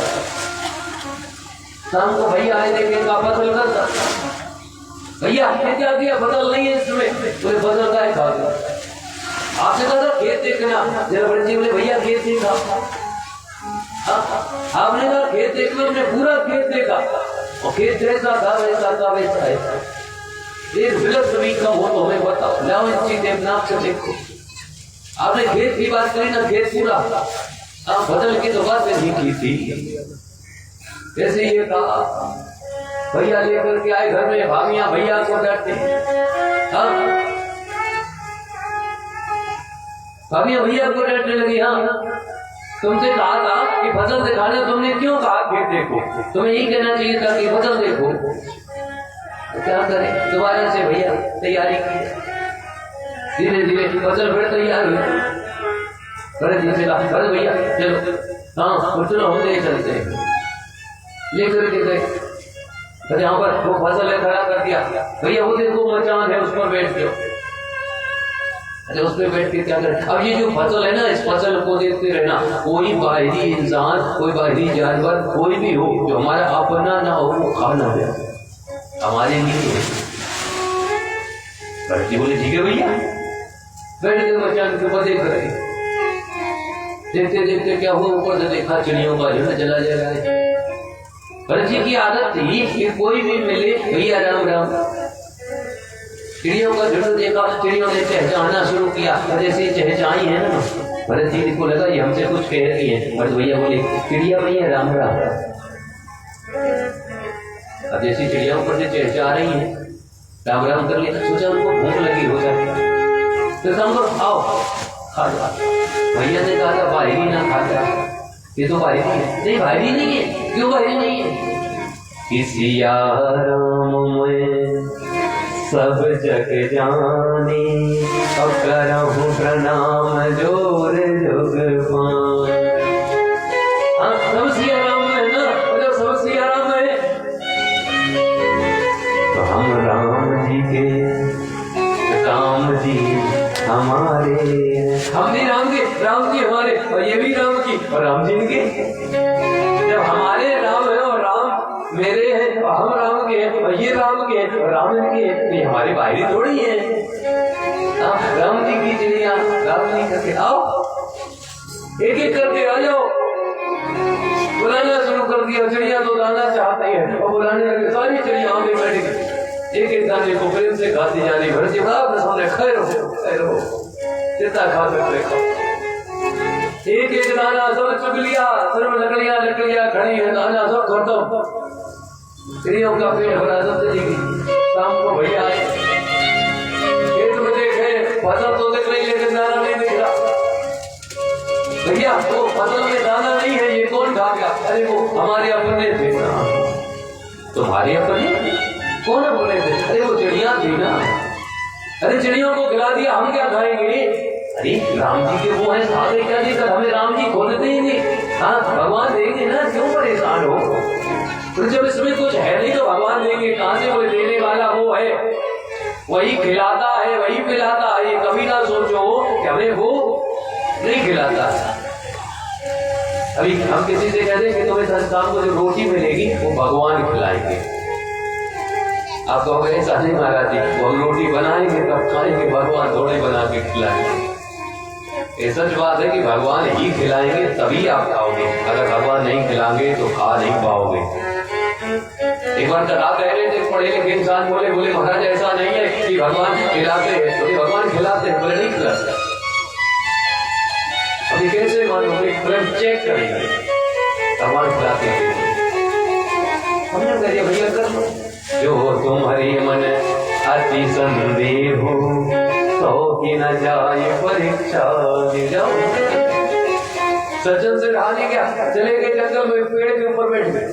शाम को भैया आए, देखे का फसल करता, भैया क्या किया, फसल नहीं है इसमें, पूरे फसल का खा गया। आपसे कहा था खेत देखना, जरा भरत जी बोले भैया खेत देखा। आपने कहा खेत देखना, हमने पूरा खेत देखा, और खेत जैसा था वैसा है। एक बिलक भी कम हो तो हमें बताओ, लाओ इसी देवनाथ से देखो। आपने खेत की बात करी ना, खेत पूरा, आप बदल की तो बात नहीं की थी। ऐसे ये कहा, भैया लेकर के आए घर में, भाभियां भैया को डरते, भाभियां भैया को डरने लगी। हाँ, तुमसे कहा था कि फसल दिखाने, तुमने क्यों कहा खेत देखो, तुम्हें यही कहना चाहिए था कि फसल देखो। तो क्या करें, दोबारा से भैया तैयारी की, धीरे धीरे फसल फिर तैयार हुई। भरत जी से कहा, भरत भैया चलो, हाँ चलो हम ले चलते हैं। लेकर के गए, यहाँ पर वो फसल खड़ा कर दिया, भैया वो देखो मचान है, उस पर बैठ जाओ। अरे उस पर बैठ के क्या करें। अब ये जो फसल है ना, इस फसल को देखते रहना, कोई बाहरी इंसान, कोई बाहरी जानवर, कोई भी हो जो हमारा अपना ना हो, वो खाना है हमारे लिए। भरत जी बोले ठीक है भैया। बैठ के मचान के ऊपर देख रहे, देखते देखते क्या हुआ, ऊपर से देखा चिड़ियों का झुंड चला जा रहा है। भरत जी की आदत थी कि कोई भी मिले, भैया राम राम। चिड़ियों का झुंड देखा, चिड़ियों ने चहचहाना शुरू किया, जैसे चहचहाई है ना, भरत जी को लगा ये हमसे कुछ कह रही है। भरत भैया बोले चिड़िया भैया राम राम। अब जैसी चिड़िया ऊपर से चहचहा रही है, राम राम कर लिया, सोचा उनको भूख लगी हो जाए, तो हमको खाओ खा लो। भैया ने कहा था बाहरी ना खाता, ये तो बाहरी है। नहीं बाहरी नहीं है, क्यों बाहरी नहीं है? किसी राम में सब जग जानी, अब करहूँ प्रणाम जोर जुग पानी। हाँ, सब सिया राम है ना, मतलब सब सिया राम है। तो हम राम जी के, राम जी हमारे, हम भी राम के, राम जी हमारे, और ये भी राम की और राम जी के। जब हमारे राम है और राम मेरे हैं और हम राम के हैं और ये राम के हैं और राम इनके हैं, तो ये हमारे भाई थोड़ी है। राम जी की चिड़िया राम जी करके आओ, एक एक करके आ जाओ। बुलाना शुरू कर दिया, चिड़िया तो दाना चाहती है और बुलाने लगे, सारी चिड़िया आगे बैठ गई, एक एक दाने को प्रेम से खाती जानी। भर जी खैर हो जितना खा सकते खाओ। एक एक दाना सब चुग लिया, सर्व लकड़ियां लकड़ियां खड़ी है, दाना सब खत्म। चिड़ियों का पेट भरा, सब चली गई। शाम को भैया आए, खेत में देखे फसल तो दिख रही लेकिन दाना नहीं दिख रहा। भैया वो फसल में दाना नहीं है, ये कौन खा गया? अरे वो हमारे अपने थे। तुम्हारे अपने कौन बोले थे? अरे वो चिड़िया थी ना। अरे चिड़ियों को खिला दिया, हम क्या खाएंगे? अरे राम जी के वो है सारे, क्या देकर हमें राम जी खोलते ही नहीं। हाँ भगवान देंगे ना, क्यों परेशान हो? तो जब इसमें कुछ है नहीं तो भगवान देंगे कहां से? कोई देने वाला वो है, वही खिलाता है, वही पिलाता है। ये कभी ना सोचो कि हमें वो नहीं खिलाता। अभी हम किसी से कहते हैं कि तुम्हें शाम को जो रोटी मिलेगी वो भगवान खिलाएंगे, आप कहोगे ऐसा नहीं महाराज जी, वो हम रोटी बनाएंगे तब खाएंगे, भगवान थोड़े बना के खिलाएंगे। ये सच बात है कि भगवान ही खिलाएंगे तभी आप खाओगे, अगर भगवान नहीं खिलाएंगे तो खा नहीं पाओगे। एक बार कथा कह रहे थे, पढ़े लिखे इंसान बोले महाराज ऐसा नहीं है कि भगवान खिलाते हैं, तो भगवान खिलाते हैं, बोले नहीं खिलाते। अभी कैसे मानोगे? चेक करेंगे भगवान खिलाते हैं। हमने कह दिया भैया कर लो, जो तुम्हारी मन अति संदेह हो तो कि न जाए परीक्षा ले जाओ। सज्जन से रहा नहीं गया, चले गए जंगल में, पेड़ के ऊपर बैठ गए।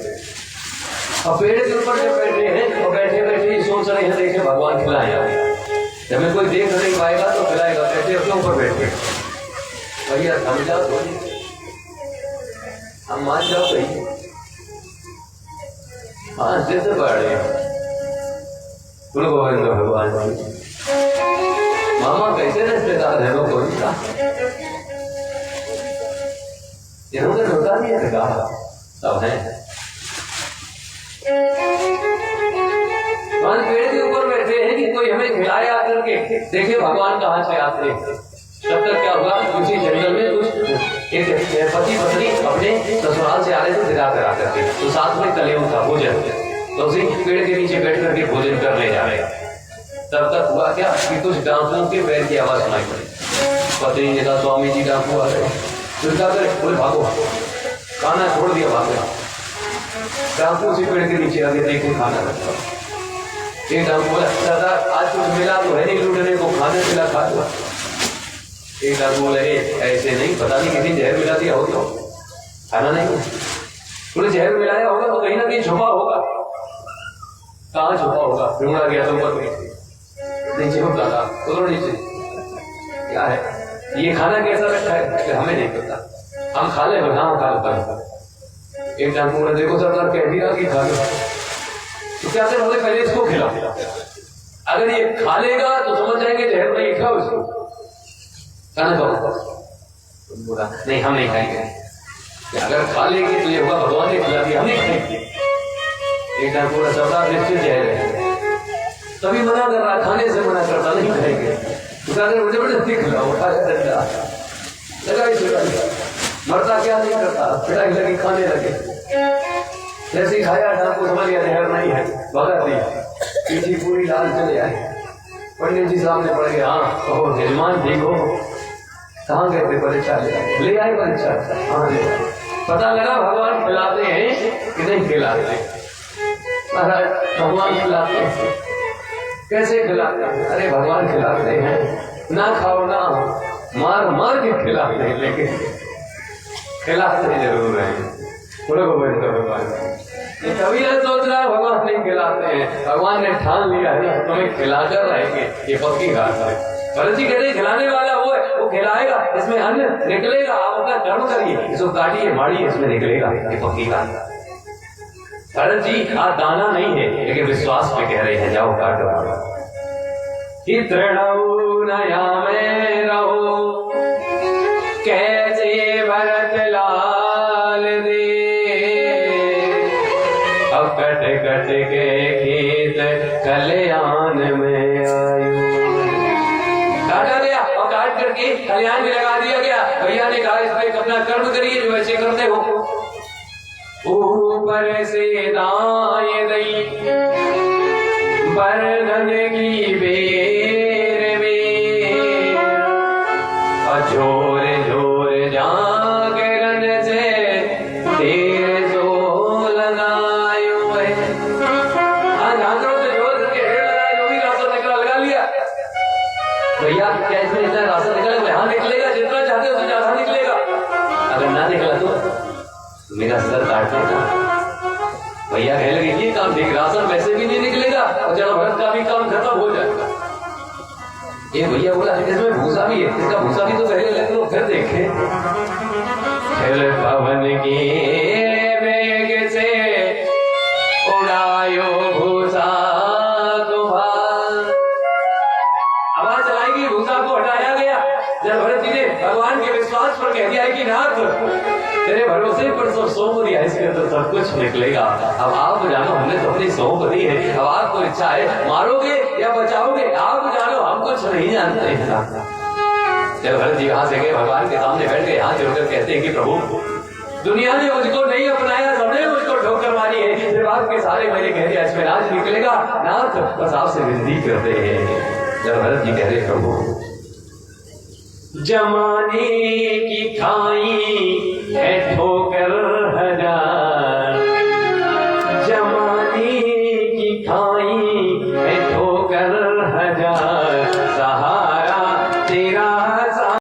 अब पेड़ के ऊपर जब बैठे हैं और बैठे बैठे सोच रहे हैं देखे भगवान खिलाया, जब मैं कोई देख नहीं पाएगा तो खिलाएगा, कैसे अपने ऊपर बैठ गए। भैया समझा थोड़ी, हम मान जाओ सही। हाँ जैसे बढ़े गुरु गोविंद भगवान जी मामा कैसे रिश्तेदार है वो कौन सा? इन्होंने होता नहीं है कहा सब है। पेड़ के ऊपर बैठे हैं कि कोई हमें खिलाया आकर के, देखे भगवान कहाँ से आते हैं। तब तक क्या हुआ, उसी जंगल में कुछ एक पति पत्नी अपने ससुराल से आ रहे थे विदा करा करके, तो साथ में कलेऊ था भोजन, तो उसी पेड़ के नीचे बैठ करके भोजन करने जा रहे। तब तक हुआ क्या कि कुछ डाकुओं के पैर की आवाज सुनाई पड़ी। पत्नी ने कहा स्वामी जी डाकू आ रहे, फिर क्या करे? बोले भागो, खाना छोड़ दिया, भाग गया। डाकू उसी पेड़ के नीचे आगे देखे खाना रखा। एक डाकू बोला सरदार आज कुछ मिला तो है नहीं लूटने को, खाने मिला खा लो। एक डाकू बोले ऐसे नहीं, पता नहीं किसी जहर मिला दिया हो तो खाना नहीं। बोले जहर मिलाया होगा तो कहीं ना कहीं छुपा होगा, कहाँ छुपा होगा? ढूंढा गया तो ऊपर नीचे होता था, तो नीचे क्या है ये खाना कैसा रखा है हमें नहीं पता, हम खा ले हम खा लेता। एक डाकू बोले देखो सरदार कह दिया कि खा लो, तो क्या बोले पहले इसको खिला, अगर ये खा लेगा तो समझ जाएंगे जहर नहीं खा उसको। खाना खाओ, बोला नहीं हम नहीं खाएंगे, अगर खा लेंगे तो ये होगा भगवान ने खिला दिया, हम नहीं खाएंगे। एक डाकू बोला सरदार निश्चित जहर है, तभी मना कर रहा, खाने से मना करता नहीं खाएंगे। मुझे बड़े खिलाओ, लगा मरता क्या नहीं करता, पिटाई लगी खाने लगे। जैसे ही खाया डाकू समझ गया जहर नहीं है, भगा दिया, पीछे पूरी लाल चले आए। पंडित जी सामने पड़ गए, हाँ कहो यजमान ठीक हो, कहाँ गए थे? परीक्षा ले आए परीक्षा, हाँ ले आए। पता लगा भगवान खिलाते हैं कि नहीं खिलाते। महाराज भगवान खिलाते हैं, कैसे खिलाते हैं? अरे भगवान खिलाते हैं, ना खाओ ना मार मार के खिलाते हैं, लेकिन खिलाते जरूर है। बोलो भगवान। कबीर सोच रहा है भगवान नहीं खिलाते हैं, भगवान ने ठान लिया है तुम्हें खिलाकर रहेंगे, ये पक्की बात है। भरत जी कहते खिलाने वाला वो है, वो खिलाएगा, इसमें अन्न निकलेगा, आप अपना कर्म करिए, इसको काटिए मारिए, इसमें निकलेगा, ये पक्की बात है। भरत जी आज दाना नहीं है लेकिन विश्वास पे कह रहे हैं जाओ काटो। तृणऊ नया में रहो कैसे भरत लाल दे, अब कट कट के खेत कल्याण में आयु। काटा गया और काट करके कल्याण में लगा दिया गया। भैया ने कहा इस पे अपना कर्म करिए जो ऐसे करते हो। ऊपर से दाएं दई बरधन की बेर में, झोर झोर जागरण से तेरे जो लगायो है। झांकरों से जोर करके ढेर लगाया, जो भी रास्ता निकला लगा लिया। भैया क्या इसमें इतना रास्ता निकलेगा? यहाँ निकलेगा, जितना चाहते हो उतना ज्यादा निकलेगा। अगर ना निकला तो मेरा सर काटने का। भैया कह लगे ये काम ठीक, राशन वैसे भी नहीं निकलेगा और जरा भरत का भी काम खत्म हो जाएगा। ये भैया बोला इसमें भूसा भी है, इसका भूसा भी तो पहले लेते लो फिर देखे। पवन की वेग से उड़ायो भूसा तुम्हार, आवाज चलाएगी, भूसा को हटाया गया। जब भरत जी ने भगवान के विश्वास पर कह दिया है कि नाथ तेरे भरोसे पर सब सौंप दिया, इसके अंदर सब कुछ निकलेगा। अब आप जानो, हमने तो अपनी सौंप दी है, अब आपको इच्छा है मारोगे या बचाओगे, आप जानो, हम कुछ नहीं जानते। जब भरत जी वहां से गए, भगवान के सामने बैठ गए, हाथ जोड़कर कहते हैं कि प्रभु दुनिया ने मुझको नहीं अपनाया, सबने मुझको ठोकर मारी है, सिर्फ आपके सारे मेरे कह दिया इसमें राज निकलेगा नाथ, बस आपसे विनती करते हैं। जब भरत जी कह रहे प्रभु जमाने की खाई है ठोकर हजार, जमाने की खाई है ठोकर हजार, सहारा तेरा